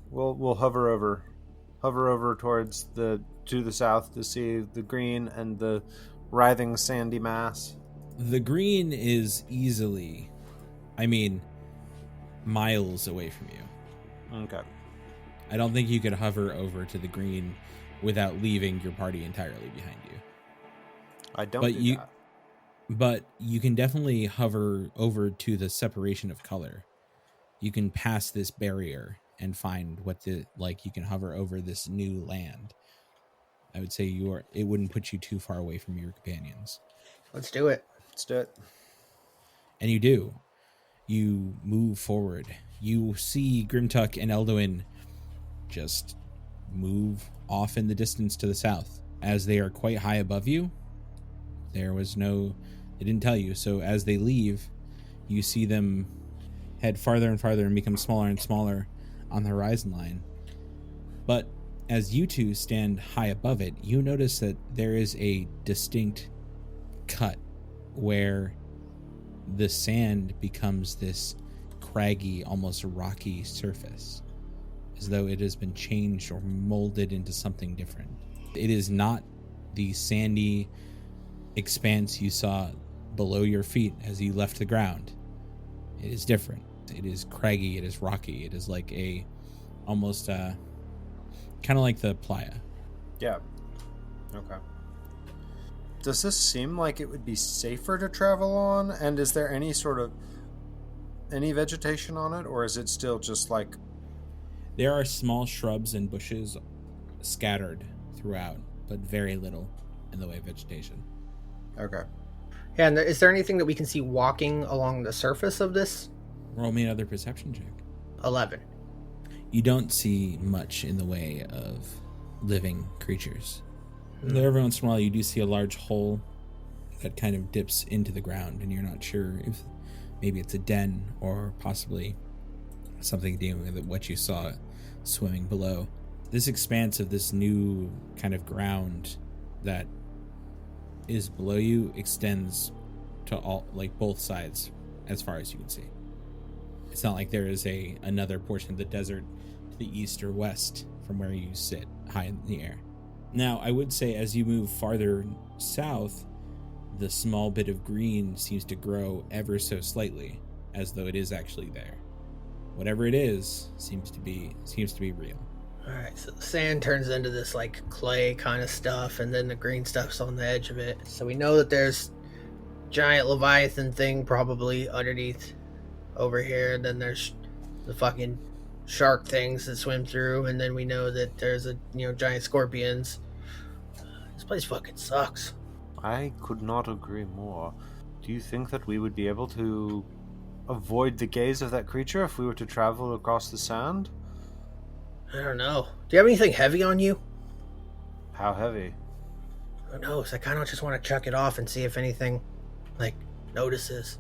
We'll hover over towards to the south to see the green and the writhing sandy mass. The green is easily, miles away from you. Okay. I don't think you could hover over to the green without leaving your party entirely behind you. I don't do that. But you can definitely hover over to the separation of color. You can pass this barrier and find you can hover over this new land. I would say it wouldn't put you too far away from your companions. Let's do it. Let's do it. And you do. You move forward. You see Grimtuck and Elduin just move off in the distance to the south. As they are quite high above you, they didn't tell you. So as they leave, you see them head farther and farther and become smaller and smaller on the horizon line. But as you two stand high above it, you notice that there is a distinct cut where the sand becomes this craggy, almost rocky surface, as though it has been changed or molded into something different. It is not the sandy expanse you saw below your feet as you left the ground. It is different. It is craggy, it is rocky, it is like almost kind of like the playa. Yeah. Okay. Does this seem like it would be safer to travel on? And is there any vegetation on it, or is it still just like... There are small shrubs and bushes scattered throughout, but very little in the way of vegetation. Okay. Yeah, and is there anything that we can see walking along the surface of this? Roll me another perception check. 11. You don't see much in the way of living creatures. Though every once in a while you do see a large hole that kind of dips into the ground, and you're not sure if maybe it's a den or possibly something dealing with what you saw swimming below. This expanse of this new kind of ground that is below you extends to all, like both sides as far as you can see. It's not like there is another portion of the desert to the east or west from where you sit high in the air. Now, I would say as you move farther south, the small bit of green seems to grow ever so slightly, as though it is actually there. Whatever it is seems to be real. Alright, so the sand turns into this like clay kind of stuff, and then the green stuff's on the edge of it. So we know that there's giant Leviathan thing probably underneath over here, and then there's the fucking shark things that swim through, and then we know that there's giant scorpions. This place fucking sucks. I could not agree more. Do you think that we would be able to avoid the gaze of that creature if we were to travel across the sand? I don't know. Do you have anything heavy on you? How heavy? Who knows? I kind of just want to chuck it off and see if anything, notices.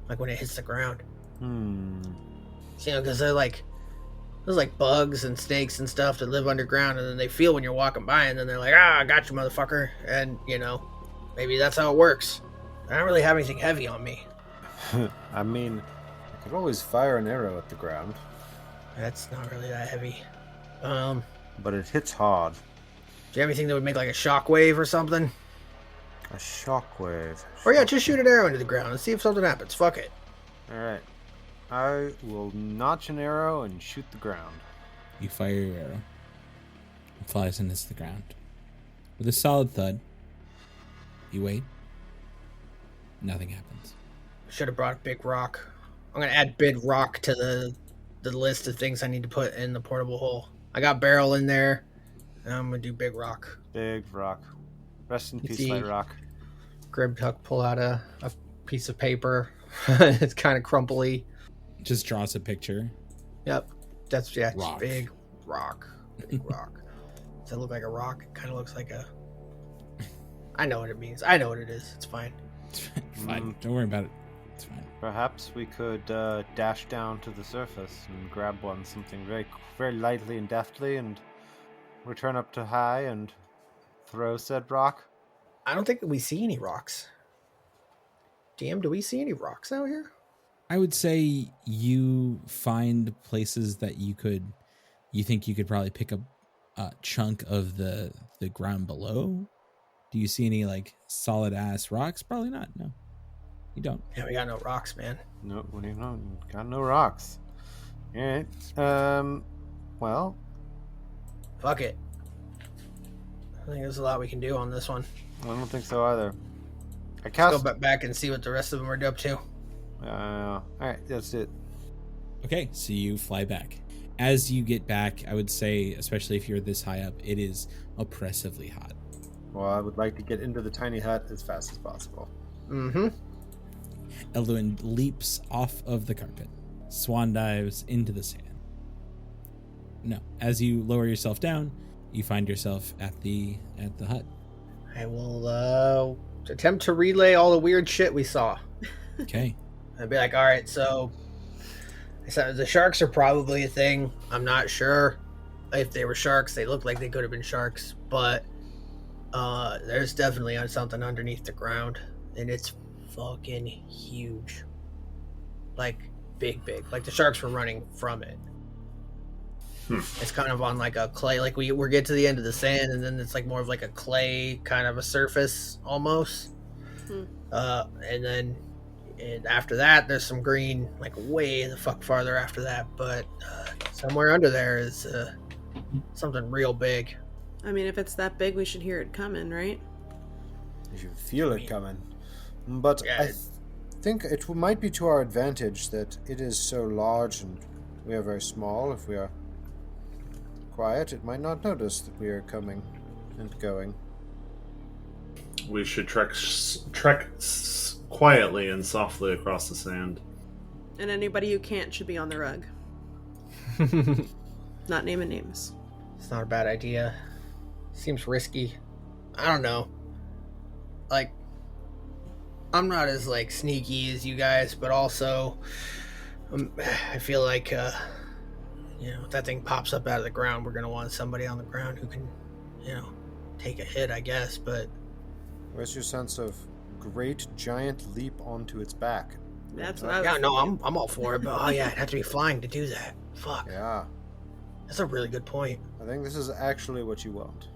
Like when it hits the ground. Because they're there's bugs and snakes and stuff that live underground, and then they feel when you're walking by, and then they're like, I got you, motherfucker. And, maybe that's how it works. I don't really have anything heavy on me. I mean, I could always fire an arrow at the ground. That's not really that heavy. But it hits hard. Do you have anything that would make like a shockwave or something? A shockwave. Or yeah, just shoot an arrow into the ground and see if something happens. Fuck it. Alright. I will notch an arrow and shoot the ground. You fire your arrow. It flies and hits the ground. With a solid thud, you wait. Nothing happens. Should have brought a big rock. I'm going to add big rock to the list of things I need to put in the portable hole. I got barrel in there, and I'm going to do big rock. Big rock. Rest in You peace, see- Light Rock. Grimtuck pull out a piece of paper. It's kind of crumply. Just draws a picture. Yep. That's, yeah, it's Rock. big rock. Big rock. Does it look like a rock? It kind of looks like a... I know what it means. I know what it is. It's fine. It's fine. Don't worry about it. It's fine. Perhaps we could dash down to the surface and grab something very, very lightly and deftly, and return up to high and throw said rock. I don't think that we see any rocks. DM, do we see any rocks out here? I would say you find places that you think you could probably pick up a chunk of the ground below. Do you see any solid ass rocks? Probably not. No, you don't. Yeah, we got no rocks, man. No, what do you know? Got no rocks. Alright. Well, Fuck it. I think there's a lot we can do on this one. I don't think so either. I Let's cast... go back and see what the rest of them are up to. Alright, that's it. Okay, so you fly back. As you get back, I would say, especially if you're this high up, it is oppressively hot. Well, I would like to get into the tiny hut as fast as possible. Mm-hmm. Elduin leaps off of the carpet, swan dives into the sand. No, as you lower yourself down, you find yourself at the hut. I will attempt to relay all the weird shit we saw. Okay. I'd be like, all right, so the sharks are probably a thing. I'm not sure if they were sharks. They look like they could have been sharks, but there's definitely something underneath the ground, and it's fucking huge. Like, big. Like, the sharks were running from it. It's kind of on like a clay, like we get to the end of the sand, and then it's like more of like a clay kind of a surface almost. And then after that, there's some green, like way the fuck farther after that. But somewhere under there is something real big. I mean, if it's that big, we should hear it coming, right? You should feel it coming. But Yeah, I think it might be to our advantage that it is so large and we are very small. If we are quiet, it might not notice that we are coming and going. We should trek quietly and softly across the sand. And anybody who can't should be on the rug. Not naming names. It's not a bad idea. Seems risky. I don't know. Like, I'm not as like sneaky as you guys, but also I feel like if that thing pops up out of the ground, we're gonna want somebody on the ground who can, take a hit, I guess. But Where's your sense of great giant leap onto its back? That's what I was yeah, no, thinking. I'm all for it. But it'd have to be flying to do that. Fuck. Yeah, That's a really good point. I think this is actually what you want.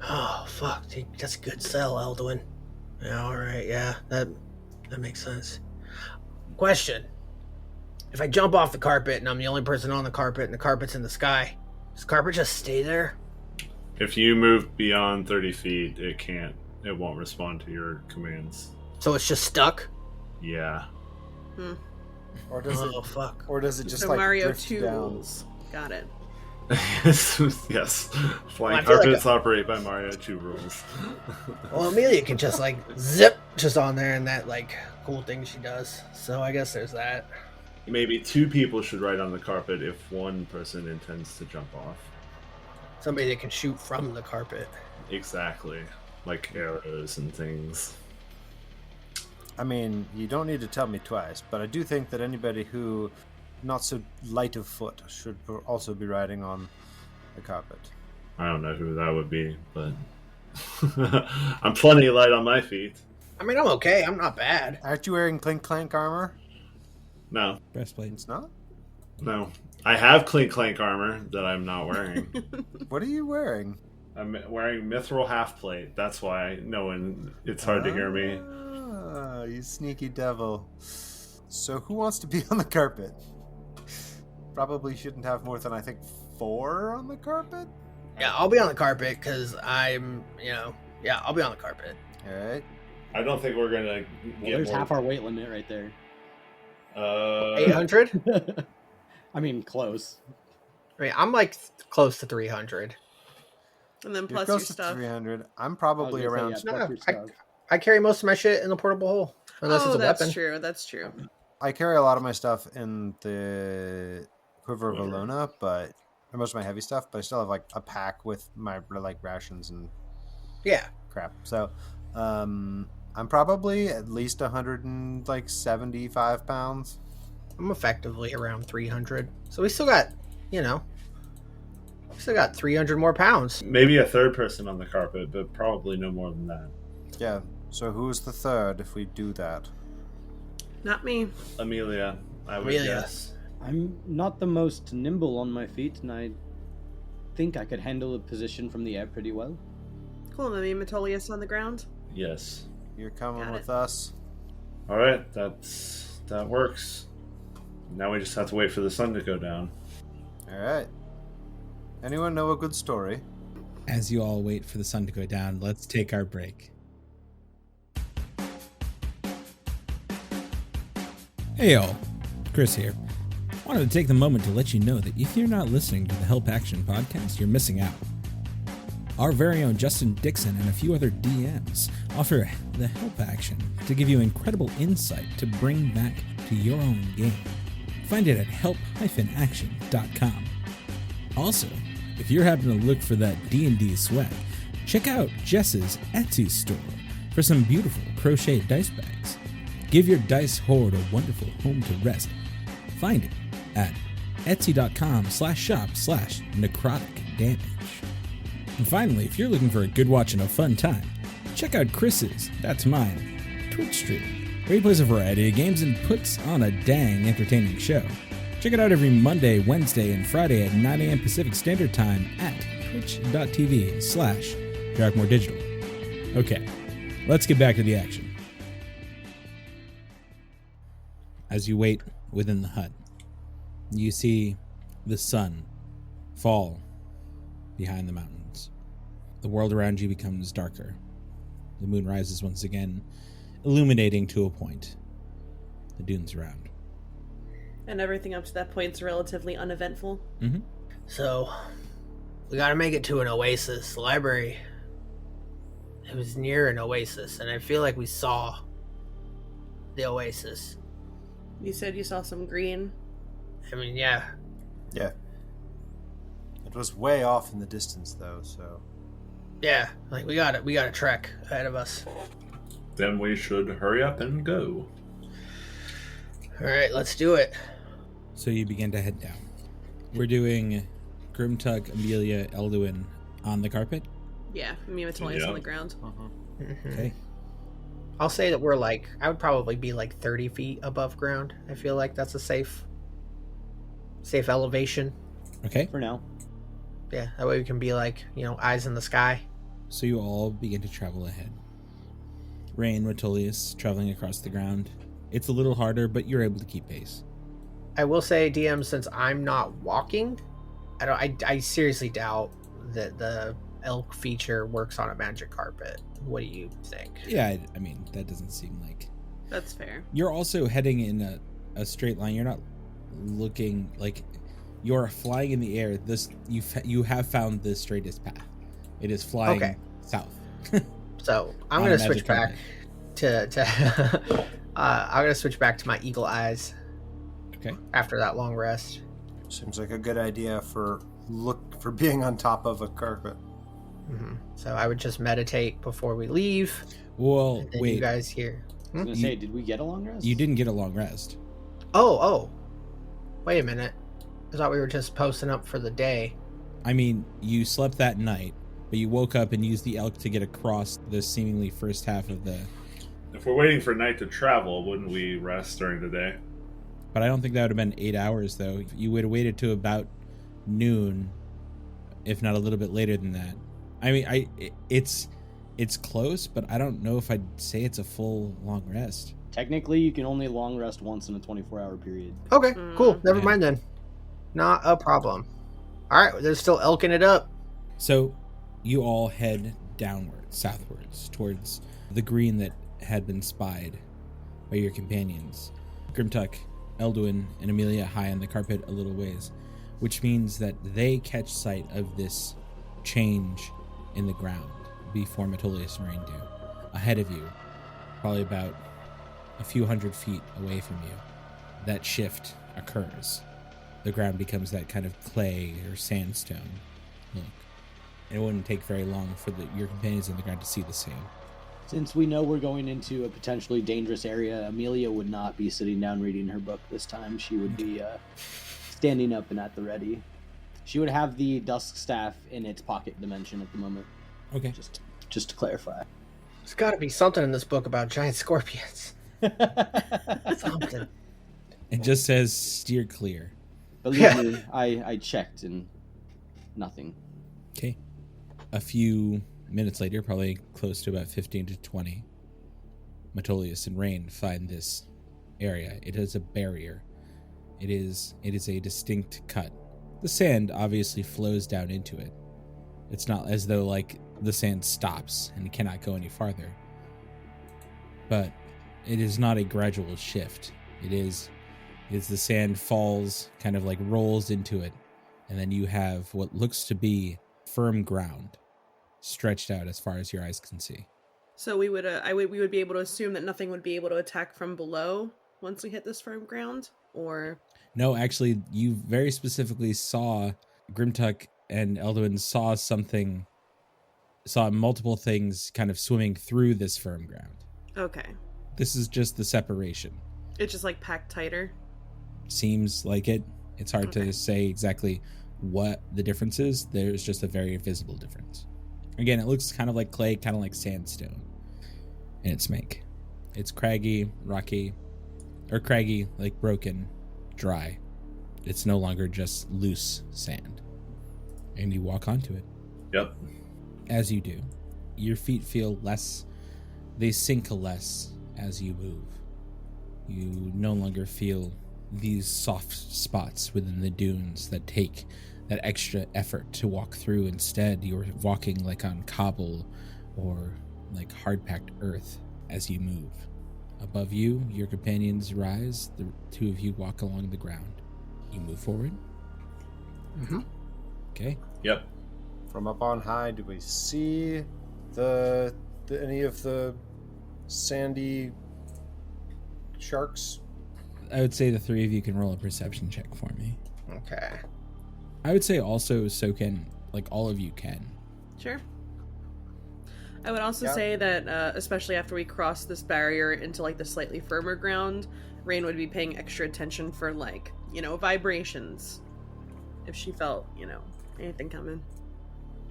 Oh fuck, dude, that's a good sell, Elduin. Yeah, all right, yeah, that makes sense. Question: if I jump off the carpet and I'm the only person on the carpet and the carpet's in the sky, does the carpet just stay there? If you move beyond 30 feet, it won't respond to your commands. So it's just stuck? Yeah. Or does Oh fuck. Or does it just So like Mario drift 2 down? rules. Got it. Yes. Flying I feel like carpets operate by Mario 2 rules. Well, Amelia can just like zip just on there and that like cool thing she does. So I guess there's that. Maybe 2 people should ride on the carpet if one person intends to jump off. Somebody that can shoot from the carpet. Exactly. Like arrows and things. I mean, you don't need to tell me twice, but I do think that anybody who not so light of foot should also be riding on the carpet. I don't know who that would be, but I'm plenty light on my feet. I mean, I'm okay. I'm not bad. Aren't you wearing Clink Clank armor? No, Breastplate. It's not? no. I have Clink Clank armor that I'm not wearing. What are you wearing? I'm wearing Mithril Halfplate. That's why it's hard to hear me. Ah, you sneaky devil. So who wants to be on the carpet? Probably shouldn't have more than, I think, 4 on the carpet? Yeah, I'll be on the carpet because I'm, I'll be on the carpet. Alright. I don't think we're gonna Well, there's half our weight limit right there. 800? I mean, close. I mean, I'm like close to 300. And then You're plus your close to stuff. 300. I'm probably I was around... gonna say, yeah, No, plus your stuff. I carry most of my shit in the portable hole. Unless it's a that's weapon. true. That's true. I carry a lot of my stuff in the Quiver of Alona, but or most of my heavy stuff, but I still have like a pack with my like rations and Yeah. crap. So I'm probably at least 175 pounds. I'm effectively around 300. So we still got, 300 more pounds. Maybe a third person on the carpet, but probably no more than that. Yeah. So who's the third if we do that? Not me. Amelia, I would Amelia. guess. I'm not the most nimble on my feet, and I think I could handle a position from the air pretty well. Cool. Let me Matolius on the ground. Yes. You're coming Got with it. us. All right, that works. Now we just have to wait for the sun to go down. All right. Anyone know a good story? As you all wait for the sun to go down, let's take our break. Hey y'all, Chris here. Wanted to take the moment to let you know that if you're not listening to the Help Action podcast, you're missing out. Our very own Justin Dixon and a few other DMs offer the Help Action to give you incredible insight to bring back to your own game. Find it at help-action.com. Also, if you're having to look for that D&D swag, check out Jess's Etsy store for some beautiful crocheted dice bags. Give your dice hoard a wonderful home to rest. Find it at etsy.com/shop/necrotic-damage. And finally, if you're looking for a good watch and a fun time, check out Chris's, that's mine, Twitch stream, where he plays a variety of games and puts on a dang entertaining show. Check it out every Monday, Wednesday, and Friday at 9 a.m. Pacific Standard Time at twitch.tv/DarkmoreDigital. Okay, let's get back to the action. As you wait within the hut, you see the sun fall behind the mountains. The world around you becomes darker. The moon rises once again, illuminating to a point the dunes around. And everything up to that point's relatively uneventful. Mm-hmm. So, we gotta make it to an oasis. The library, it was near an oasis, and I feel like we saw the oasis. You said you saw some green. I mean, yeah. Yeah. It was way off in the distance, though, so... Yeah, like we got a trek ahead of us. Then we should hurry up and go. Alright, let's do it. So you begin to head down. We're doing Grimtug, Amelia, Elduin on the carpet. Yeah, me and Matolius on the ground. Mm-hmm. Okay. I'll say that we're like, I would probably be like 30 feet above ground. I feel like that's a safe elevation. Okay. For now. Yeah, that way we can be like, eyes in the sky. So you all begin to travel ahead. Rain, Matolius, traveling across the ground. It's a little harder, but you're able to keep pace. I will say, DM, since I'm not walking, I seriously doubt that the elk feature works on a magic carpet. What do you think? Yeah, I mean, that doesn't seem like... That's fair. You're also heading in a straight line. You're not looking like... You're flying in the air. You have found the straightest path. It is flying south. So I'm going to switch back to I'm going to switch back to my eagle eyes. Okay. After that long rest. Seems like a good idea for being on top of a carpet. Mm-hmm. So I would just meditate before we leave. Well, and then wait. You guys here. I was going to say, did we get a long rest? You didn't get a long rest. Oh. Wait a minute. I thought we were just posting up for the day. I mean, you slept that night, but you woke up and used the elk to get across the seemingly first half of the... If we're waiting for night to travel, wouldn't we rest during the day? But I don't think that would have been 8 hours, though. You would have waited to about noon, if not a little bit later than that. I mean, it's close, but I don't know if I'd say it's a full long rest. Technically, you can only long rest once in a 24-hour period. Okay, cool. Never Yeah. mind then. Not a problem. All right, they're still elking it up. So you all head downwards, southwards, towards the green that had been spied by your companions. Grimtuck, Elduin, and Amelia high on the carpet a little ways, which means that they catch sight of this change in the ground before Matolius and Rain do. Ahead of you, probably about a few hundred feet away from you, that shift occurs. The ground becomes that kind of clay or sandstone look. It wouldn't take very long for your companions on the ground to see the same. Since we know we're going into a potentially dangerous area, Amelia would not be sitting down reading her book this time. She would be standing up and at the ready. She would have the dusk staff in its pocket dimension at the moment. Okay. Just to clarify. There's got to be something in this book about giant scorpions. Something. It just says steer clear. Believe me, I checked and nothing. Okay. A few minutes later, probably close to about 15 to 20, Matolius and Rain find this area. It is a barrier. It is a distinct cut. The sand obviously flows down into it. It's not as though like the sand stops and it cannot go any farther. But it is not a gradual shift. It is as the sand falls, kind of like rolls into it, and then you have what looks to be firm ground stretched out as far as your eyes can see. So we would be able to assume that nothing would be able to attack from below once we hit this firm ground, or No, actually, you very specifically saw Grimtuck and Elduin saw multiple things kind of swimming through this firm ground. okay, This is just the separation. it's just like packed tighter. Seems like it. It's hard Okay. to say exactly what the difference is. There's just a very visible difference. Again, it looks kind of like clay, kind of like sandstone in its make. It's craggy, rocky, or craggy, like broken, dry. It's no longer just loose sand. And you walk onto it. Yep. As you do, your feet feel less, they sink less as you move. You no longer feel these soft spots within the dunes that take that extra effort to walk through. Instead, you're walking like on cobble or like hard-packed earth as you move. Above you, your companions rise. The two of you walk along the ground. You move forward. Mm-hmm. Okay. Yep. From up on high, do we see the any of the sandy sharks? I would say the three of you can roll a perception check for me. Okay. I would say also so can, like, all of you can. Sure. I would also Yeah. say that, especially after we cross this barrier into like the slightly firmer ground, Rain would be paying extra attention for like, vibrations. If she felt, anything coming.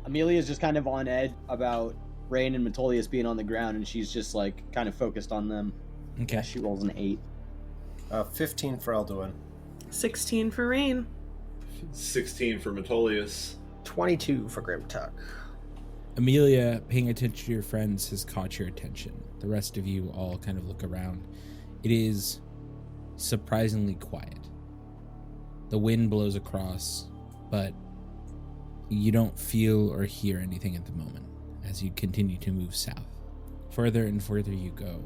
Amelia's just kind of on edge about Rain and Matolius being on the ground, and she's just like kind of focused on them. Okay. Yeah, she rolls an 8. 15 for Elduin. 16 for Rain. 16 for Matolius. 22 for Grimtuck. Amelia, paying attention to your friends, has caught your attention. The rest of you all kind of look around. It is surprisingly quiet. The wind blows across, but you don't feel or hear anything at the moment as you continue to move south. Further and further you go.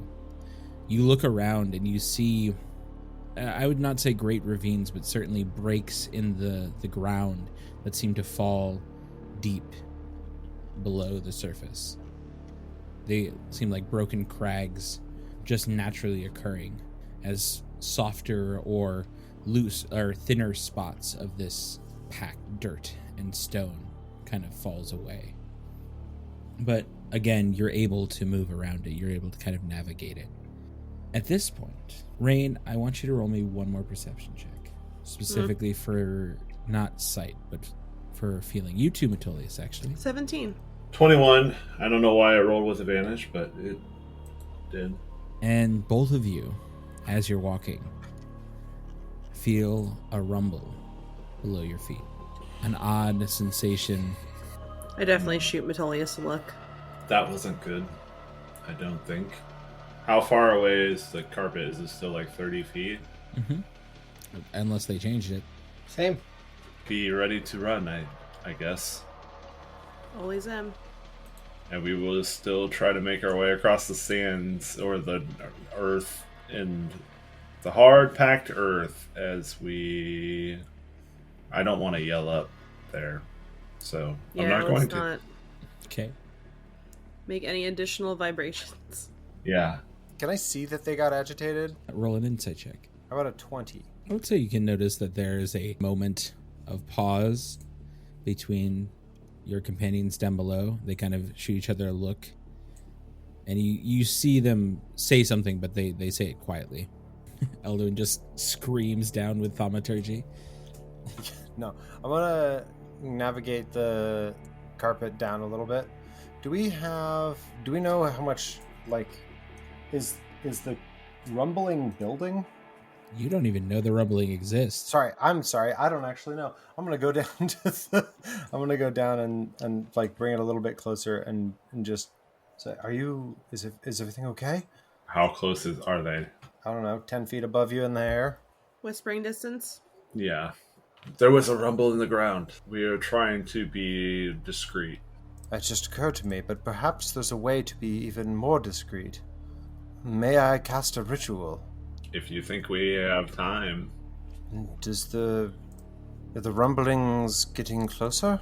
You look around and you see, I would not say great ravines, but certainly breaks in the ground that seem to fall deep below the surface. They seem like broken crags just naturally occurring as softer or loose or thinner spots of this packed dirt and stone kind of falls away. But again, you're able to move around it. You're able to kind of navigate it. At this point, Rain, I want you to roll me one more perception check. Specifically for not sight, but for feeling. You too, Matolius, actually. 17. 21. I don't know why I rolled with advantage, but it did. And both of you, as you're walking, feel a rumble below your feet. An odd sensation. I definitely shoot Matolius a look. That wasn't good, I don't think. How far away is the carpet? Is it still like 30 feet? Mm-hmm. Unless they changed it. Same. Be ready to run, I guess. Always am. And we will still try to make our way across the sands or the earth and the hard packed earth as we... I don't want to yell up there, so Yeah, I'm not going let's to. not Okay. make any additional vibrations. Yeah. Can I see that they got agitated? Roll an insight check. How about a 20? I would say you can notice that there is a moment of pause between your companions down below. They kind of shoot each other a look. And you see them say something, but they say it quietly. Elduin just screams down with thaumaturgy. No. I want to navigate the carpet down a little bit. Do we know how much, like, is the rumbling building? You don't even know the rumbling exists. I'm sorry. I don't actually know. I'm gonna go down I'm gonna go down and like bring it a little bit closer and just say, is everything okay? How close are they? I don't know, 10 feet above you in the air. Whispering distance? Yeah. There was a rumble in the ground. We are trying to be discreet. That just occurred to me, but perhaps there's a way to be even more discreet. May I cast a ritual? If you think we have time. Are the rumblings getting closer?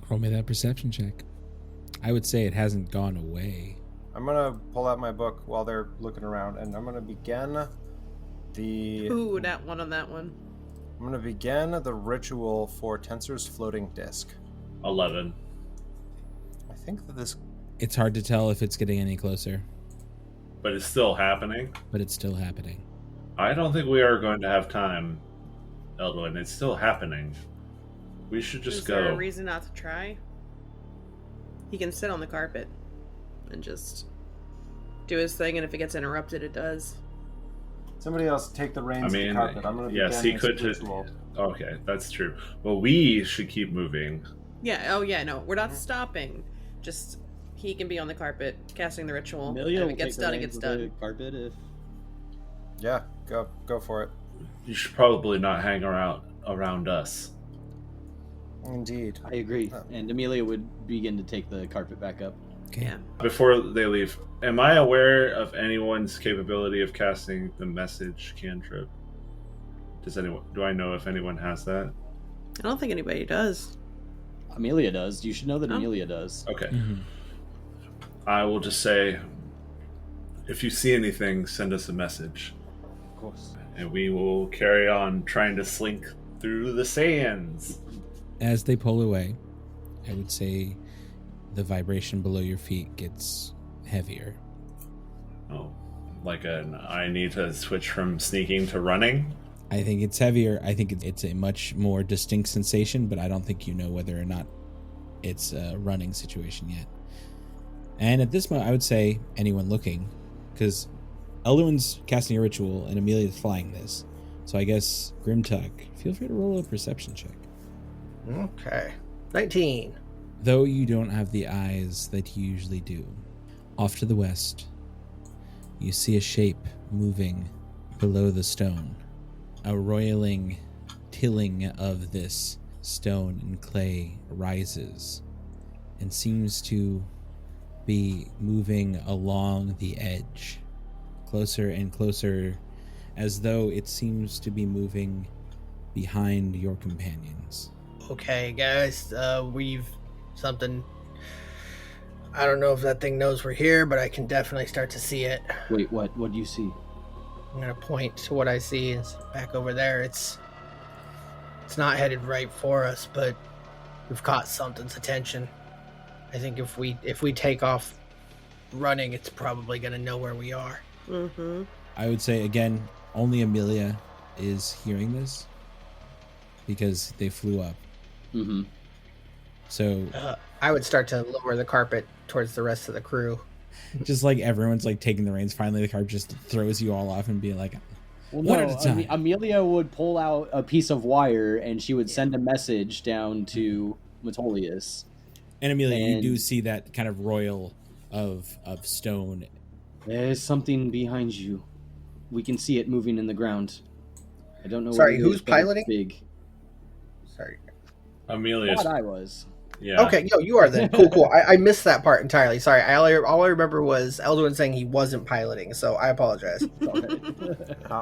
Roll me that perception check. I would say it hasn't gone away. I'm gonna pull out my book while they're looking around, and I'm gonna begin the. Ooh, that one on that one. I'm gonna begin the ritual for Tensor's floating disc. 11. I think that this. It's hard to tell if it's getting any closer, But it's still happening. but it's still happening. I don't think we are going to have time, Eldwin. It's still happening. We should just Is go. there a reason not to try? He can sit on the carpet and just do his thing, and if it gets interrupted, it does. Somebody else take the reins of the carpet. I'm gonna yes, begin he could. this ritual. Okay, that's true. Well, we should keep moving. Yeah, oh yeah, no, we're not stopping. Just, he can be on the carpet, casting the ritual. Amelia and will if it gets take the done, it reins gets of done. the carpet if... Yeah, go for it. You should probably not hang around us. Indeed. I agree. And Amelia would begin to take the carpet back up. Okay. Yeah. Before they leave, am I aware of anyone's capability of casting the message cantrip? Do I know if anyone has that? I don't think anybody does. Amelia does. You should know that Oh. Amelia does. Okay. Mhm. I will just say, if you see anything, send us a message. Of course. And we will carry on trying to slink through the sands. As they pull away, I would say the vibration below your feet gets heavier. Oh, I need to switch from sneaking to running? I think it's heavier. I think it's a much more distinct sensation, but I don't think you know whether or not it's a running situation yet. And at this moment, I would say anyone looking, because Elduin's casting a ritual and Amelia's flying this. So I guess Grimtuck, feel free to roll a perception check. Okay. 19. Though you don't have the eyes that you usually do, off to the west, you see a shape moving below the stone. A roiling, tilling of this stone and clay rises and seems to be moving along the edge, closer and closer, as though it seems to be moving behind your companions. Okay, guys, we've something. I don't know if that thing knows we're here, but I can definitely start to see it. Wait, what? What do you see? I'm gonna point to what I see. It's back over there. It's not headed right for us, but we've caught something's attention. I think if we take off running, it's probably gonna know where we are. Mm-hmm. I would say, again, only Amelia is hearing this because they flew up. Mm-hmm. So I would start to lower the carpet towards the rest of the crew. just like everyone's like taking the reins, finally the carpet just throws you all off and be like, Well, one no, at a time. Amelia would pull out a piece of wire and she would send a message down to Matolius. And Amelia, you And- do see that kind of royal of stone. There's something behind you. We can see it moving in the ground. I don't know. Sorry, what it who's is, but it's piloting? Big. Sorry. Amelia. Thought I was. Yeah. Okay, yo, you are then. Cool. I missed that part entirely. Sorry. All I remember was Eldwin saying he wasn't piloting, so I apologize.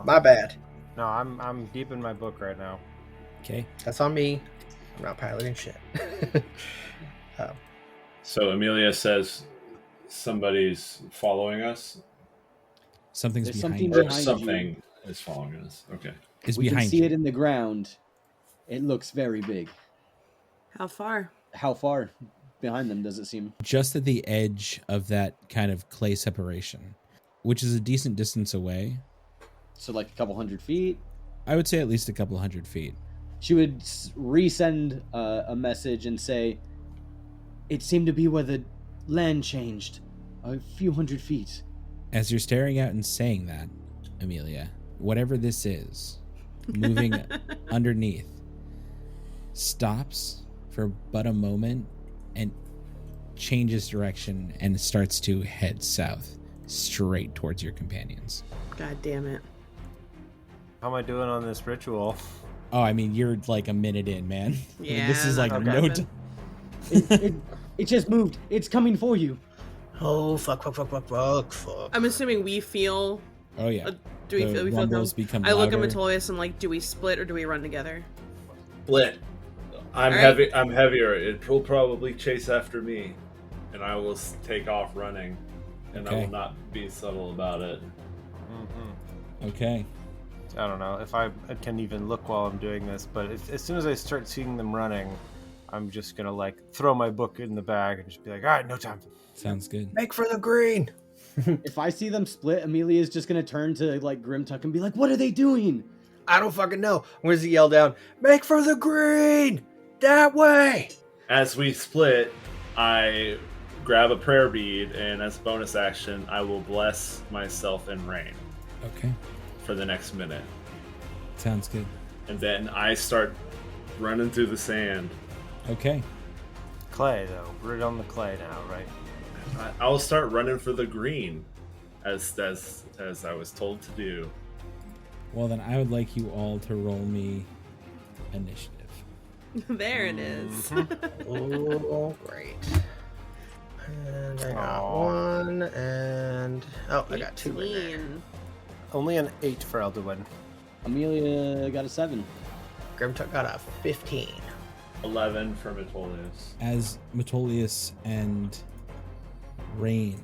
My bad. No, I'm deep in my book right now. Okay. That's on me. I'm not piloting shit. So Amelia says somebody's following us, Something's There's behind something you. or behind something is following us. Okay. Is We can behind see you. it in the ground. It looks very big. How far? How far behind them does it seem? Just at the edge of that kind of clay separation, which is a decent distance away. So like a couple 100 feet. I would say at least a couple 100 feet. She would resend a message and say, "It seemed to be where the land changed, a few 100 feet." As you're staring out and saying that, Amelia, whatever this is, moving underneath, stops for but a moment and changes direction and starts to head south, straight towards your companions. God damn it. How am I doing on this ritual? Oh, I mean, you're like a minute in, man. Yeah, This is like not no happening. time. It just moved. It's coming for you. Oh, fuck. I'm assuming we feel Oh, yeah. a Do we The feel rumbles comfortable? become I look at louder. Matolius and like, do we split or do we run together? Split. I'm All right. heavy. I'm heavier. It will probably chase after me, and I will take off running, and I Okay. will not be subtle about it. Okay. I don't know if I can even look while I'm doing this, but as soon as I start seeing them running, I'm just gonna like throw my book in the bag and just be like, all right, no time. Sounds good. Make for the green. If I see them split, Amelia's just gonna turn to like Grimtuck and be like, "What are they doing?" I don't fucking know. I'm going to yell down, make for the green! That way! As we split, I grab a prayer bead, and as a bonus action, I will bless myself in rain Okay. for the next minute. Sounds good. And then I start running through the sand. Okay. Clay though, we're on the clay now, right? I will start running for the green, as I was told to do. Well, then I would like you all to roll me initiative. There it is. Oh, great. And I got Aw. one, and... Oh, I got two in there. 18. Only an 8 for Elduin. Amelia got a 7. Grimtuck got a 15. 11 for Matolius. As Matolius and Rain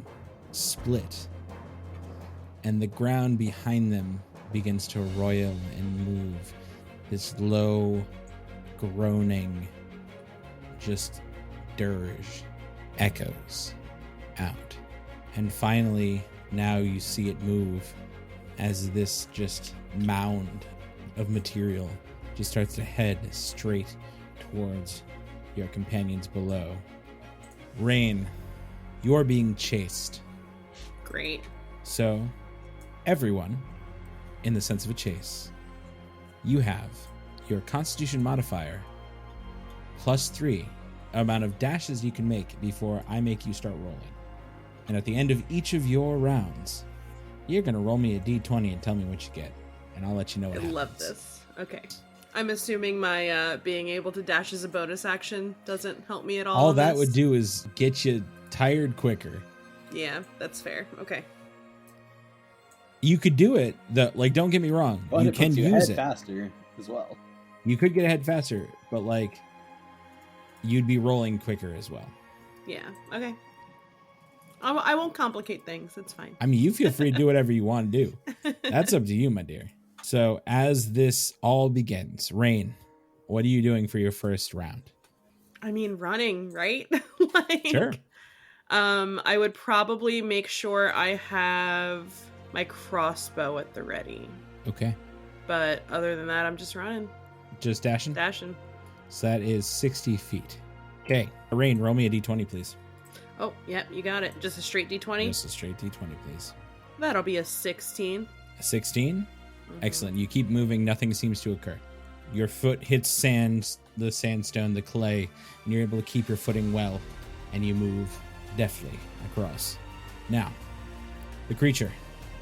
split, and the ground behind them begins to roil and move, this low, groaning, just dirge echoes out. And finally, now you see it move as this just mound of material just starts to head straight towards your companions below. Rain, you're being chased. Great. So, everyone, in the sense of a chase, you have your Constitution modifier +3 amount of dashes you can make before I make you start rolling. And at the end of each of your rounds, you're going to roll me a d20 and tell me what you get. And I'll let you know what I happens. love this. Okay. I'm assuming my being able to dash as a bonus action doesn't help me at all. All in that this? would do is get you tired quicker. Yeah, that's fair. Okay. You could do it. Don't get me wrong. But You it can puts use ahead it. faster as well. You could get ahead faster, but you'd be rolling quicker as well. Yeah. Okay. I won't complicate things. It's fine. I mean, you feel free to do whatever you want to do. That's up to you, my dear. So as this all begins, Rain, what are you doing for your first round? I mean, running, right? Sure. I would probably make sure I have my crossbow at the ready. Okay. But other than that, I'm just running, Just dashing? dashing. So that is 60 feet. Okay. Rain, roll me a d20, please. Oh, yep, you got it. Just a straight D20. Just a straight d20, please. That'll be a 16. A 16? Mhm. Excellent. You keep moving. Nothing seems to occur. Your foot hits sand, the sandstone, the clay, and you're able to keep your footing well, and you move deftly across. Now, the creature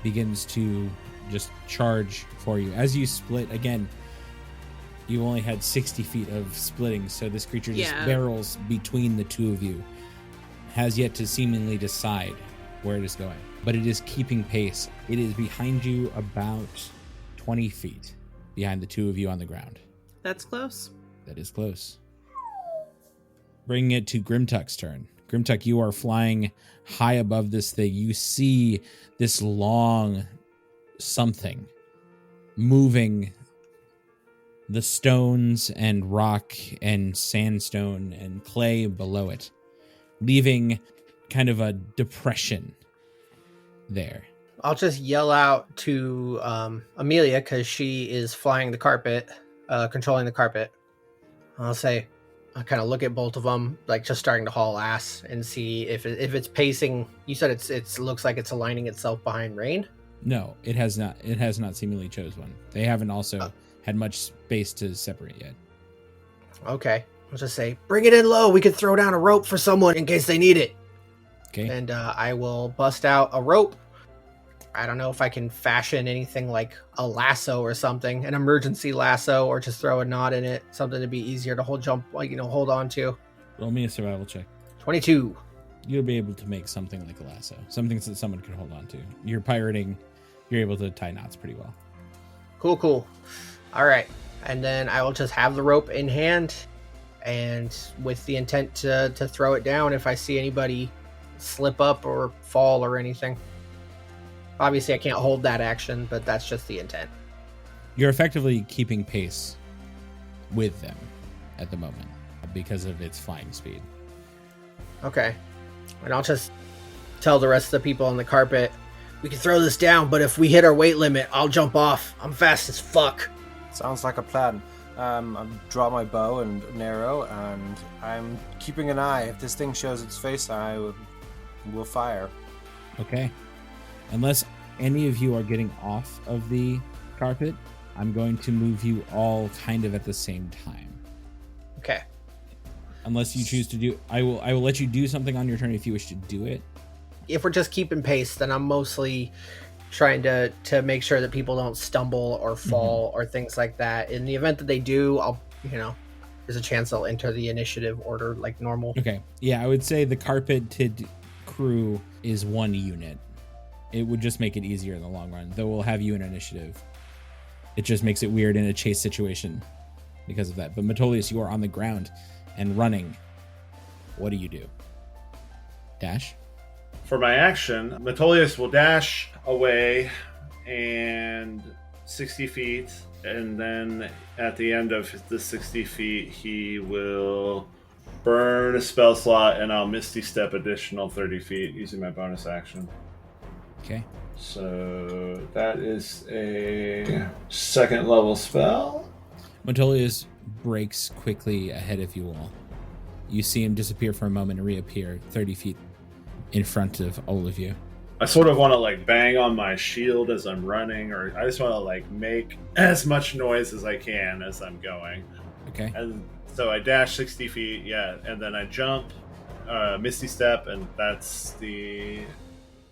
begins to just charge for you. As you split, again, you only had 60 feet of splitting, so this creature just Yeah. barrels between the two of you. Has yet to seemingly decide where it is going, but it is keeping pace. It is behind you about 20 feet behind the two of you on the ground. That's close. That is close. Bringing it to Grimtuck's turn. Grimtuck, you are flying high above this thing. You see this long something moving the stones and rock and sandstone and clay below it, leaving kind of a depression there. I'll just yell out to Amelia because she is flying the carpet, controlling the carpet. I'll say, I kind of look at both of them, like just starting to haul ass and see if it's pacing. You said it looks like it's aligning itself behind Rain. No, it has not. It has not seemingly chose one. They haven't also had much space to separate yet. Okay, I'll just say, bring it in low. We could throw down a rope for someone in case they need it. Okay. And I will bust out a rope. I don't know if I can fashion anything like a lasso or something, an emergency lasso, or just throw a knot in it, something to be easier to hold on to. Roll me a survival check. 22. You'll be able to make something like a lasso, something that someone could hold on to. You're pirating You're able to tie knots pretty well. Cool. All right. And then I will just have the rope in hand and with the intent to throw it down if I see anybody slip up or fall or anything. Obviously, I can't hold that action, but that's just the intent. You're effectively keeping pace with them at the moment because of its flying speed. Okay. And I'll just tell the rest of the people on the carpet, we can throw this down, but if we hit our weight limit, I'll jump off. I'm fast as fuck. Sounds like a plan. I draw my bow and an arrow, and I'm keeping an eye. If this thing shows its face, I will fire. Okay. Unless any of you are getting off of the carpet, I'm going to move you all kind of at the same time. Okay. Unless you choose to do, I will let you do something on your turn if you wish to do it. If we're just keeping pace, then I'm mostly trying to make sure that people don't stumble or fall or things like that. In the event that they do, there's a chance they'll enter the initiative order like normal. Okay. Yeah, I would say the carpeted crew is one unit. It would just make it easier in the long run, though we'll have you in initiative. It just makes it weird in a chase situation because of that. But Matolius, you are on the ground and running. What do you do? Dash? For my action, Matolius will dash away and 60 feet, and then at the end of the 60 feet, he will burn a spell slot, and I'll Misty Step additional 30 feet using my bonus action. Okay. So that is a second level spell. Matolius breaks quickly ahead of you all. You see him disappear for a moment and reappear 30 feet in front of all of you. I sort of want to bang on my shield as I'm running, or I just want to make as much noise as I can as I'm going. Okay. And so I dash 60 feet, yeah, and then I jump, Misty Step, and that's the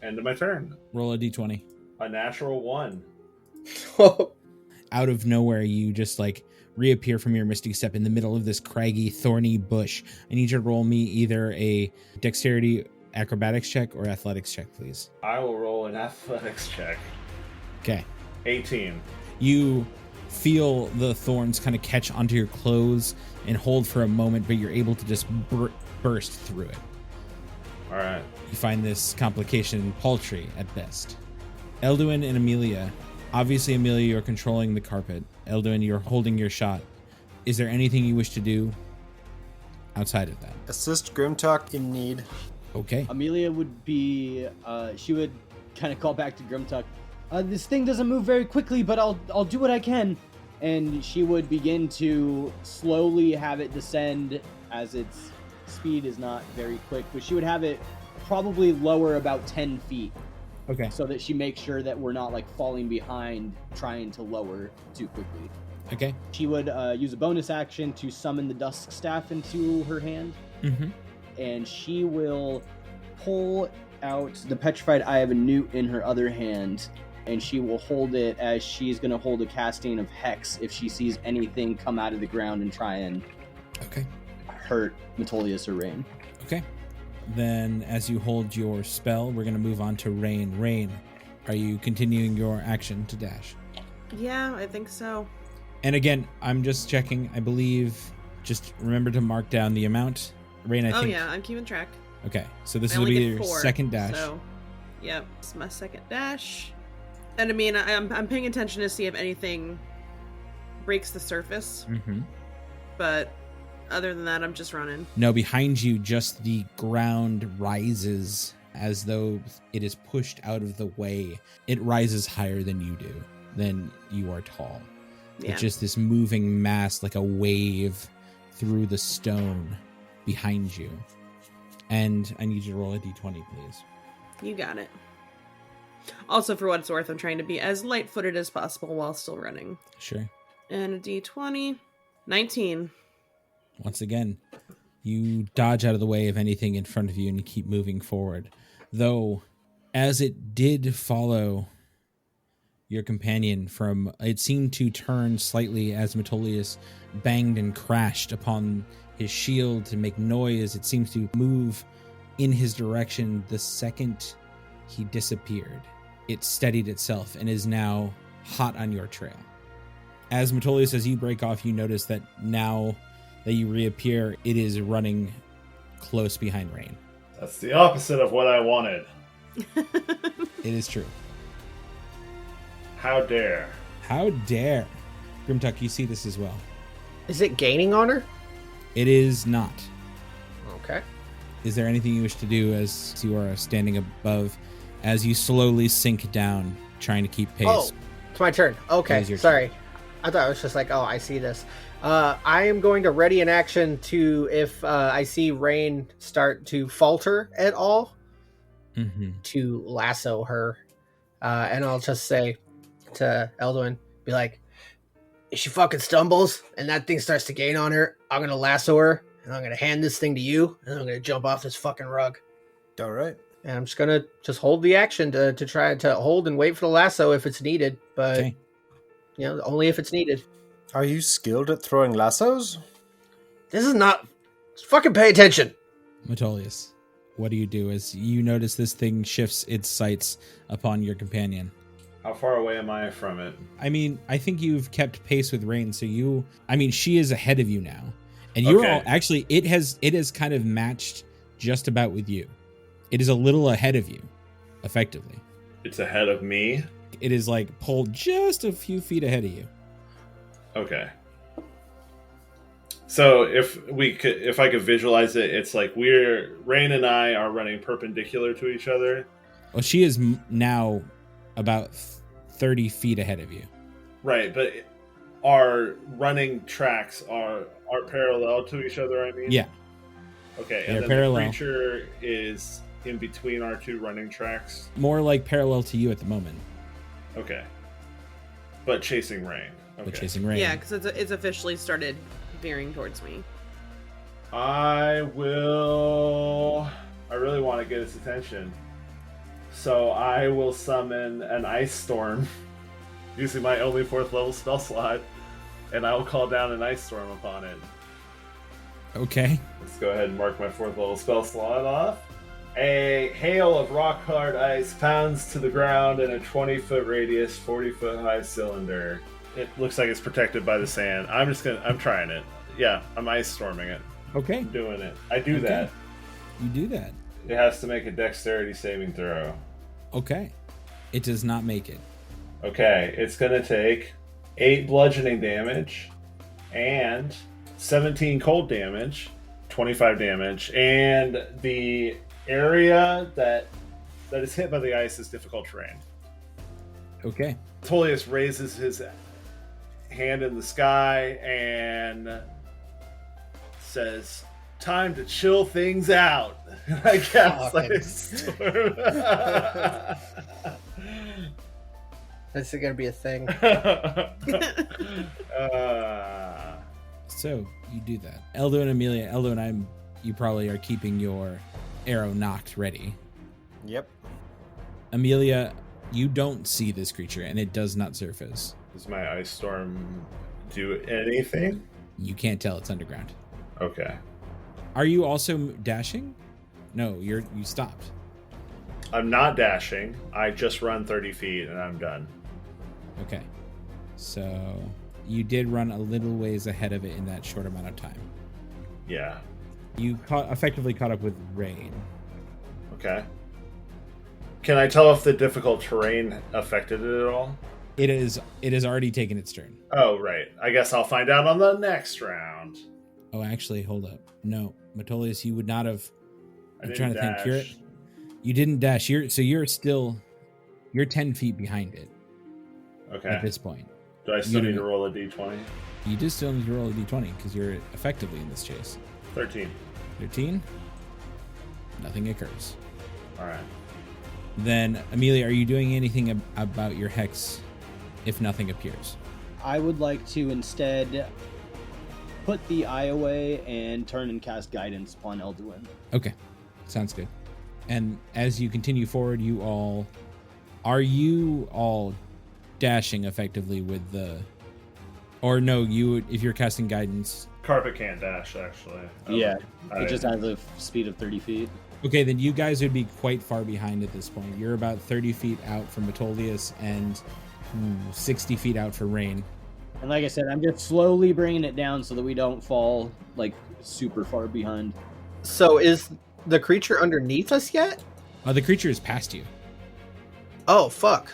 end of my turn. Roll a d20. A natural 1. Out of nowhere, you just reappear from your Misty Step in the middle of this craggy, thorny bush. I need you to roll me either a dexterity acrobatics check or athletics check, please. I will roll an athletics check. Okay. 18. You feel the thorns kind of catch onto your clothes and hold for a moment, but you're able to just burst through it. All right. You find this complication paltry at best. Elduin and Amelia. Obviously, Amelia, you're controlling the carpet. Elduin, you're holding your shot. Is there anything you wish to do outside of that? Assist Grimtalk in need. Okay. Amelia would be, she would kind of call back to Grimtalk. This thing doesn't move very quickly, but I'll do what I can. And she would begin to slowly have it descend as its speed is not very quick, but she would have it probably lower about 10 feet. Okay. So that she makes sure that we're not falling behind trying to lower too quickly. Okay. She would use a bonus action to summon the Dusk Staff into her hand. Mm-hmm. And she will pull out the Petrified Eye of a Newt in her other hand, and she will hold it as she's going to hold a casting of Hex if she sees anything come out of the ground and try and hurt Matolius or Rain. Okay. Then as you hold your spell, we're going to move on to Rain. Rain, are you continuing your action to dash? Yeah, I think so. And again, I'm just checking. I believe, just remember to mark down the amount. Rain, I think. Oh yeah, I'm keeping track. Okay, so this I will only be get your 4, second dash. So, yep, it's my second dash. And I mean, I'm paying attention to see if anything breaks the surface. Mm-hmm. But other than that, I'm just running. No, behind you, just the ground rises as though it is pushed out of the way. It rises higher than you do, than you are tall. Yeah. It's just this moving mass, like a wave through the stone behind you. And I need you to roll a d20, please. You got it. Also, for what it's worth, I'm trying to be as light-footed as possible while still running. Sure. And a d20. 19. Once again, you dodge out of the way of anything in front of you and you keep moving forward. Though, as it did follow your companion it seemed to turn slightly as Matolius banged and crashed upon his shield to make noise. It seems to move in his direction the second he disappeared. it steadied itself and is now hot on your trail. As Matolius, as you break off, you notice that now that you reappear, it is running close behind Rain. That's the opposite of what I wanted. It is true. How dare. How dare. Grimtuck, you see this as well. Is it gaining on her? It is not. Okay. Is there anything you wish to do as you are standing above, as you slowly sink down, trying to keep pace? Oh, it's my turn. Okay, It is your sorry. I thought it was just like, oh, I see this. I am going to ready an action to, if I see Rain start to falter at all, to lasso her. And I'll just say to Elduin, be like, if she fucking stumbles and that thing starts to gain on her, I'm going to lasso her, and I'm going to hand this thing to you, and I'm going to jump off this fucking rug. All right. And I'm just going to just hold the action to try to hold and wait for the lasso if it's needed. But, Okay. you know, only if it's needed. Are you skilled at throwing lassos? This is not... Fucking pay attention. Matolius, what do you do as you notice this thing shifts its sights upon your companion? How far away am I from it? I mean, I think you've kept pace with Rain, so she is ahead of you now. And you're all, actually, it has kind of matched just about with you. It is a little ahead of you, effectively. It's ahead of me? It is like pulled just a few feet ahead of you. Okay. So if I could visualize it, it's like Rain and I are running perpendicular to each other. Well, she is now about 30 feet ahead of you. Right, but our running tracks are parallel to each other, I mean? Yeah. Okay, They're and then parallel. the creature is in between our two running tracks? More like parallel to you at the moment. Okay. But chasing Rain. Okay. But chasing Rain. Yeah, because it's officially started veering towards me. I really want to get its attention. So I will summon an ice storm using my only 4th level spell slot, and I will call down an ice storm upon it. Okay. Let's go ahead and mark my 4th level spell slot off. A hail of rock hard ice pounds to the ground in a 20-foot radius, 40-foot high cylinder. It looks like it's protected by the sand. I'm trying it. Yeah, I'm ice storming it. Okay. I'm doing it. I do that. You do that. It has to make a dexterity saving throw. Okay. It does not make it. Okay, it's going to take 8 bludgeoning damage and 17 cold damage, 25 damage, and the area that is hit by the ice is difficult terrain. Okay. Matolius raises his hand in the sky and says, "Time to chill things out." I guess. This is gonna be a thing. So you do that. Eldo and Amelia. Eldo and you probably are keeping your arrow knocked ready. Yep. Amelia, you don't see this creature, and it does not surface. Does my ice storm do anything? You can't tell. It's underground. Okay. Are you also dashing? No, you stopped. I'm not dashing. I just run 30 feet and I'm done. Okay. So you did run a little ways ahead of it in that short amount of time. Yeah. You effectively caught up with Rain. Okay. Can I tell if the difficult terrain affected it at all? It has already taken its turn. Oh, right. I guess I'll find out on the next round. Oh, actually, hold up. No, Matolius, you would not have. I I'm didn't trying to dash. think. You didn't dash. You're 10 feet behind it Okay. at this point. Do I still need to roll a d20? You do still need to roll a d20 because you're effectively in this chase. 13. 13. Nothing occurs. All right. Then, Amelia, are you doing anything about your hex if nothing appears? I would like to instead put the eye away and turn and cast guidance upon Elduin. Okay, sounds good. And as you continue forward, are you all dashing effectively with the, or no, if you're casting guidance. Carpet can't dash, actually. Yeah, I it just has a speed of 30 feet. Okay, then you guys would be quite far behind at this point. You're about 30 feet out from Matolius and 60 feet out for Rain. And like I said, I'm just slowly bringing it down so that we don't fall like super far behind. So is the creature underneath us yet? The creature is past you. Oh, fuck.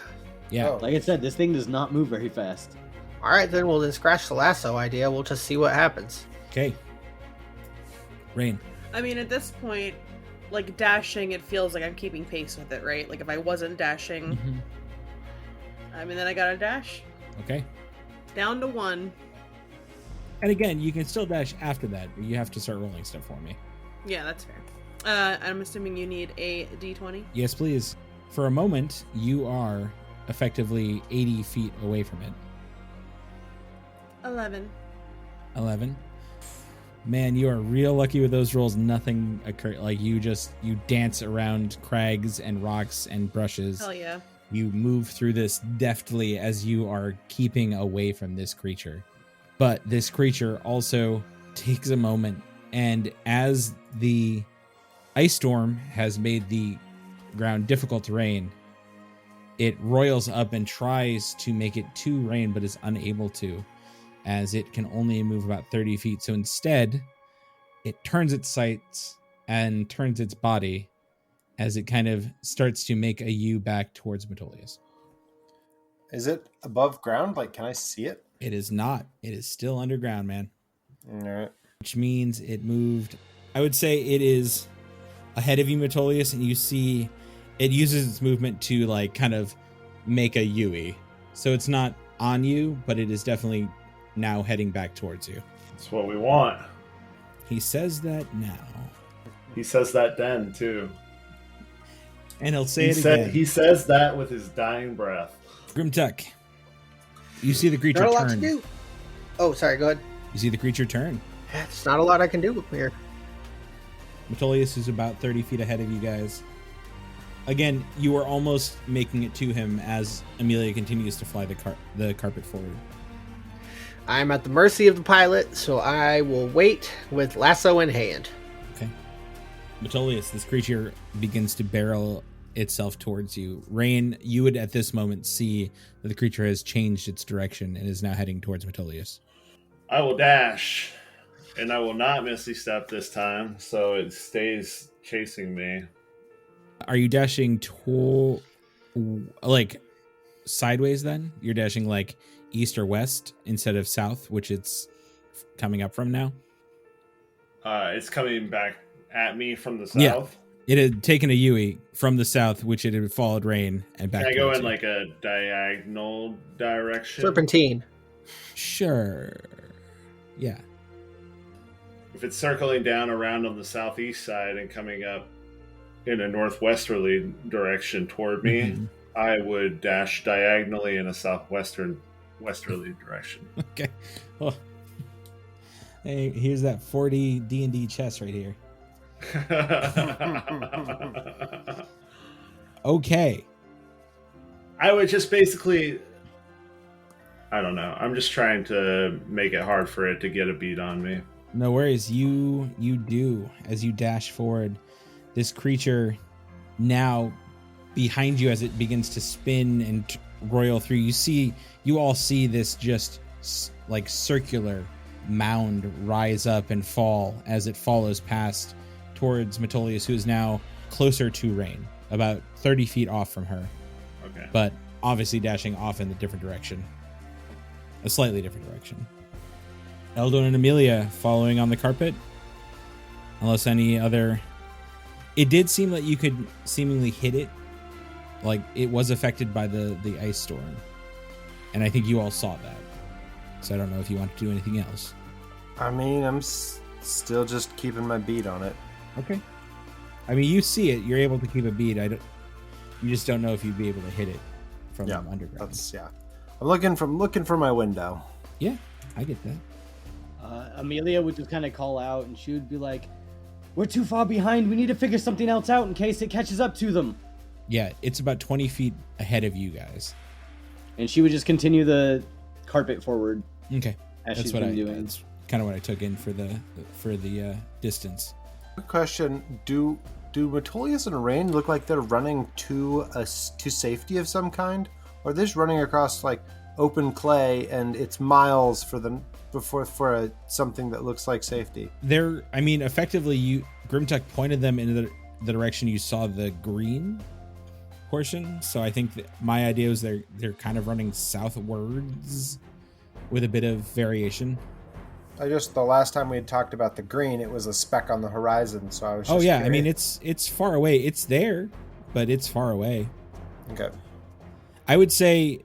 Yeah. Oh. Like I said, this thing does not move very fast. All right, then we'll then scratch the lasso idea. We'll just see what happens. Okay. Rain. I mean, at this point, like dashing, it feels like I'm keeping pace with it, right? Like if I wasn't dashing, I mean, then I gotta dash Okay. down to 1. And again, you can still dash after that, but you have to start rolling stuff for me. Yeah, that's fair. I'm assuming you need a d20. Yes, please. For a moment, you are effectively 80 feet away from it. 11. 11. Man, you are real lucky with those rolls. Nothing occurred. Like you dance around crags and rocks and brushes. Hell yeah. You move through this deftly as you are keeping away from this creature. But this creature also takes a moment, and as the ice storm has made the ground difficult terrain, it roils up and tries to make it to Rain, but is unable to, as it can only move about 30 feet. So instead, it turns its sights and turns its body as it kind of starts to make a U back towards Matolius. Is it above ground? Like, can I see it? It is not. It is still underground, man. All right. Which means it moved. I would say it is ahead of you, Matolius, and you see it uses its movement to like kind of make a U-ey. So it's not on you, but it is definitely now heading back towards you. That's what we want. He says that now. He says that then, too. And he'll say again. He says that with his dying breath. Grimtuck, you see the creature Not a lot to turn. do. Oh, sorry. Go ahead. You see the creature turn. It's not a lot I can do here. Matolius is about 30 feet ahead of you guys. Again, you are almost making it to him as Amelia continues to fly the carpet forward. I'm at the mercy of the pilot, so I will wait with lasso in hand. Okay. Matolius, this creature begins to barrel itself towards you. Rain, you would at this moment see that the creature has changed its direction and is now heading towards Matolius. I will dash, and I will not misty step this time, so it stays chasing me. Are you dashing like sideways then? You're dashing like east or west instead of south, which it's coming up from now? It's coming back at me from the south. Yeah. It had taken a U-ey from the south, which it had followed Rain and back. Can I go in you. like a diagonal direction? Serpentine. Sure. Yeah. If it's circling down around on the southeast side and coming up in a northwesterly direction toward me, I would dash diagonally in a westerly direction. Okay. Well, hey, here's that 40 D&D chess right here. Okay. I would just basically, I don't know. I'm just trying to make it hard for it to get a beat on me. No worries. You do as you dash forward. This creature now behind you as it begins to spin and roil through. You all see this just like circular mound rise up and fall as it follows past towards Matolius, who is now closer to Rain, about 30 feet off from her. Okay. But obviously dashing off in the different direction. A slightly different direction. Eldon and Amelia following on the carpet. Unless any other... It did seem like you could seemingly hit it. Like it was affected by the ice storm. And I think you all saw that. So I don't know if you want to do anything else. I mean, I'm still just keeping my beat on it. Okay. I mean, you see it. You're able to keep a beat. You just don't know if you'd be able to hit it from underground. I'm looking from my window. Yeah, I get that. Amelia would just kind of call out, and she would be like, "We're too far behind. We need to figure something else out in case it catches up to them." Yeah, it's about 20 feet ahead of you guys. And she would just continue the carpet forward. Okay, as that's she's what been doing. That's kind of what I took in for the distance. Quick question: do Matolius and Rain look like they're running to safety of some kind? Or are they just running across like open clay and it's miles for them for something that looks like safety? Effectively, Grimtech pointed them in the direction you saw the green portion. So I think that my idea was they're kind of running southwards with a bit of variation. The last time we had talked about the green, it was a speck on the horizon. So I was just curious. Curious. It's far away. It's there, but it's far away. Okay. I would say,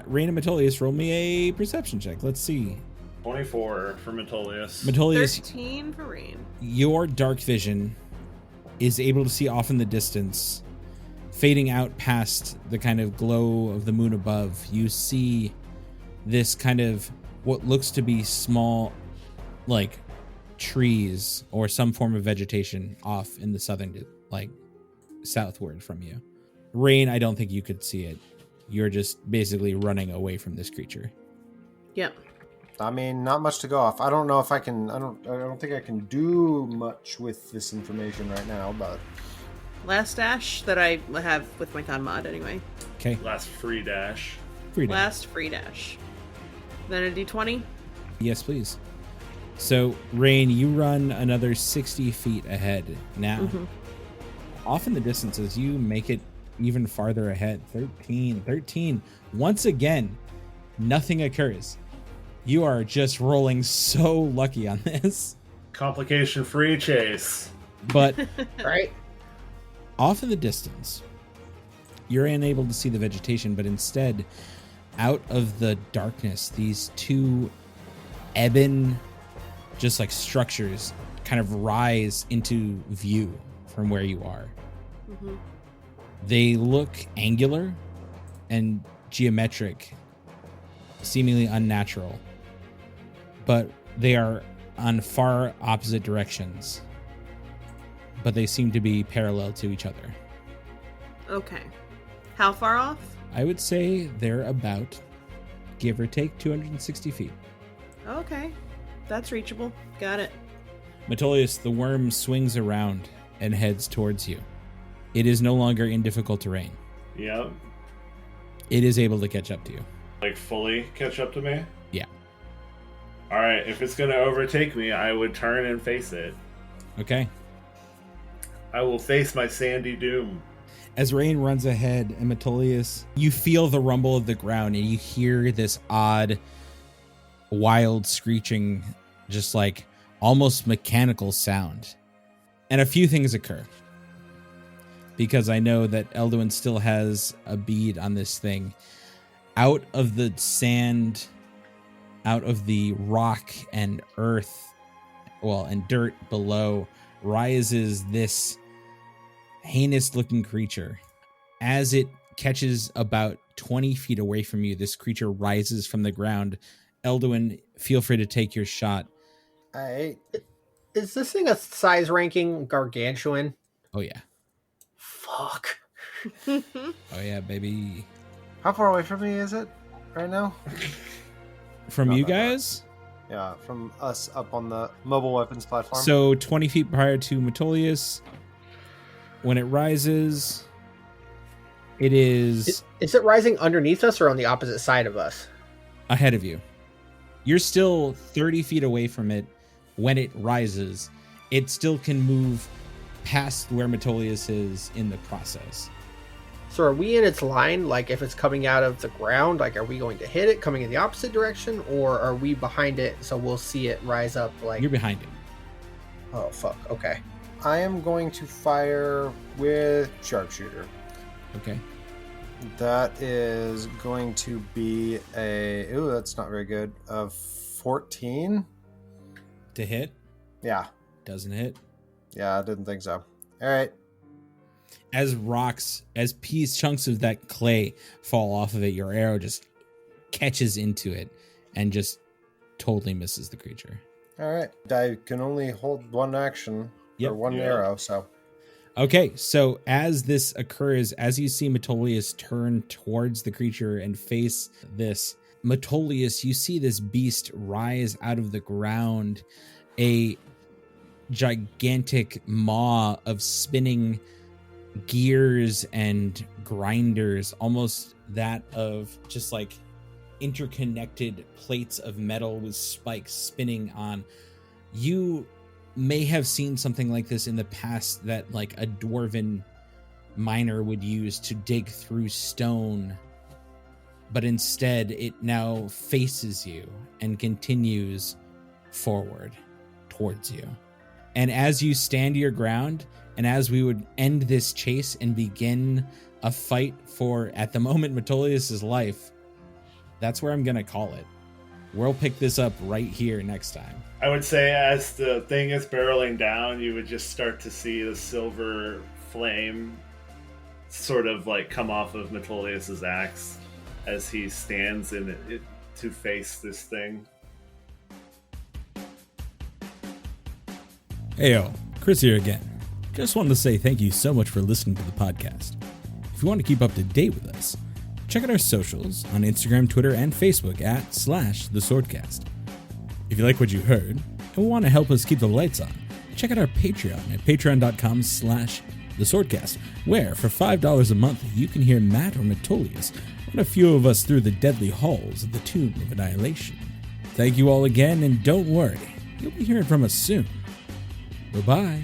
Rain and Matolius, roll me a perception check. Let's see. 24 for Matolius. 13 for Rain. Your dark vision is able to see off in the distance, fading out past the kind of glow of the moon above. You see this kind of what looks to be small, like trees or some form of vegetation off in the southern, like southward from you. Rain, I don't think you could see it. You're just basically running away from this creature. Yep. I mean, not much to go off. I don't know if I can. I don't think I can do much with this information right now. But Last dash that I have with my con mod, anyway. Okay. Last free dash. Last free dash. Then a d20. Yes, please. So, Rain, you run another 60 feet ahead. Now, off in the distance, as you make it even farther ahead, 13. Once again, nothing occurs. You are just rolling so lucky on this. Complication-free chase. But Right? off in the distance, you're unable to see the vegetation, but instead, out of the darkness, these two ebon, just like structures, kind of rise into view from where you are. Mm-hmm. They look angular and geometric, seemingly unnatural, but they are on far opposite directions, but they seem to be parallel to each other. Okay. How far off? I would say they're about, give or take, 260 feet. Okay. That's reachable. Got it. Matolius, the worm swings around and heads towards you. It is no longer in difficult terrain. Yep. It is able to catch up to you. Like fully catch up to me? Yeah. Alright, if it's gonna overtake me, I would turn and face it. Okay. I will face my sandy doom. As Rain runs ahead and Matolius, you feel the rumble of the ground and you hear this odd, wild screeching, just like almost mechanical sound. And a few things occur. Because I know that Elduin still has a bead on this thing. Out of the sand, out of the rock and earth, and dirt below, rises this heinous looking creature. As it catches about 20 feet away from you, this creature rises from the ground. Elduin, feel free to take your shot. Is this thing a size ranking gargantuan? Oh yeah. Fuck. Oh yeah, baby. how far away from me is it right now? From Not you that far. guys? Yeah, from us up on the mobile weapons platform. So 20 feet prior to Matolius. When it rises, it is Is it rising underneath us or on the opposite side of us? ahead of you. You're still 30 feet away from it when it rises. It still can move past where Matolius is in the process. So are we in its line? Like if it's coming out of the ground, like are we going to hit it coming in the opposite direction, or are we behind it so we'll see it rise up like You're behind it. Oh fuck, okay. I am going to fire with sharpshooter. Okay. That is going to be a... Ooh, that's not very good. Of 14? To hit. Yeah. Doesn't hit. Yeah, I didn't think so. All right. As chunks of that clay fall off of it, your arrow just catches into it and just totally misses the creature. All right. I can only hold one action Yep. or one Yeah. arrow, so... Okay, so as this occurs, as you see Matolius turn towards the creature and face this, Matolius, you see this beast rise out of the ground, a gigantic maw of spinning gears and grinders, almost that of just like interconnected plates of metal with spikes spinning on. You may have seen something like this in the past that like a dwarven miner would use to dig through stone, but instead it now faces you and continues forward towards you. And as you stand your ground, and as we would end this chase and begin a fight for, at the moment, Matolius' life, that's where I'm going to call it. We'll pick this up right here next time. I would say as the thing is barreling down, you would just start to see the silver flame sort of like come off of Matolius' axe as he stands in it to face this thing. Heyo, Chris here again. Just wanted to say thank you so much for listening to the podcast. If you want to keep up to date with us, check out our socials on Instagram, Twitter, and Facebook at /theswordcast. If you like what you heard and want to help us keep the lights on, check out our Patreon at patreon.com/theswordcast, where for $5 a month you can hear Matt or Matolius run a few of us through the deadly halls of the Tomb of Annihilation. Thank you all again, and don't worry, you'll be hearing from us soon. Bye-bye.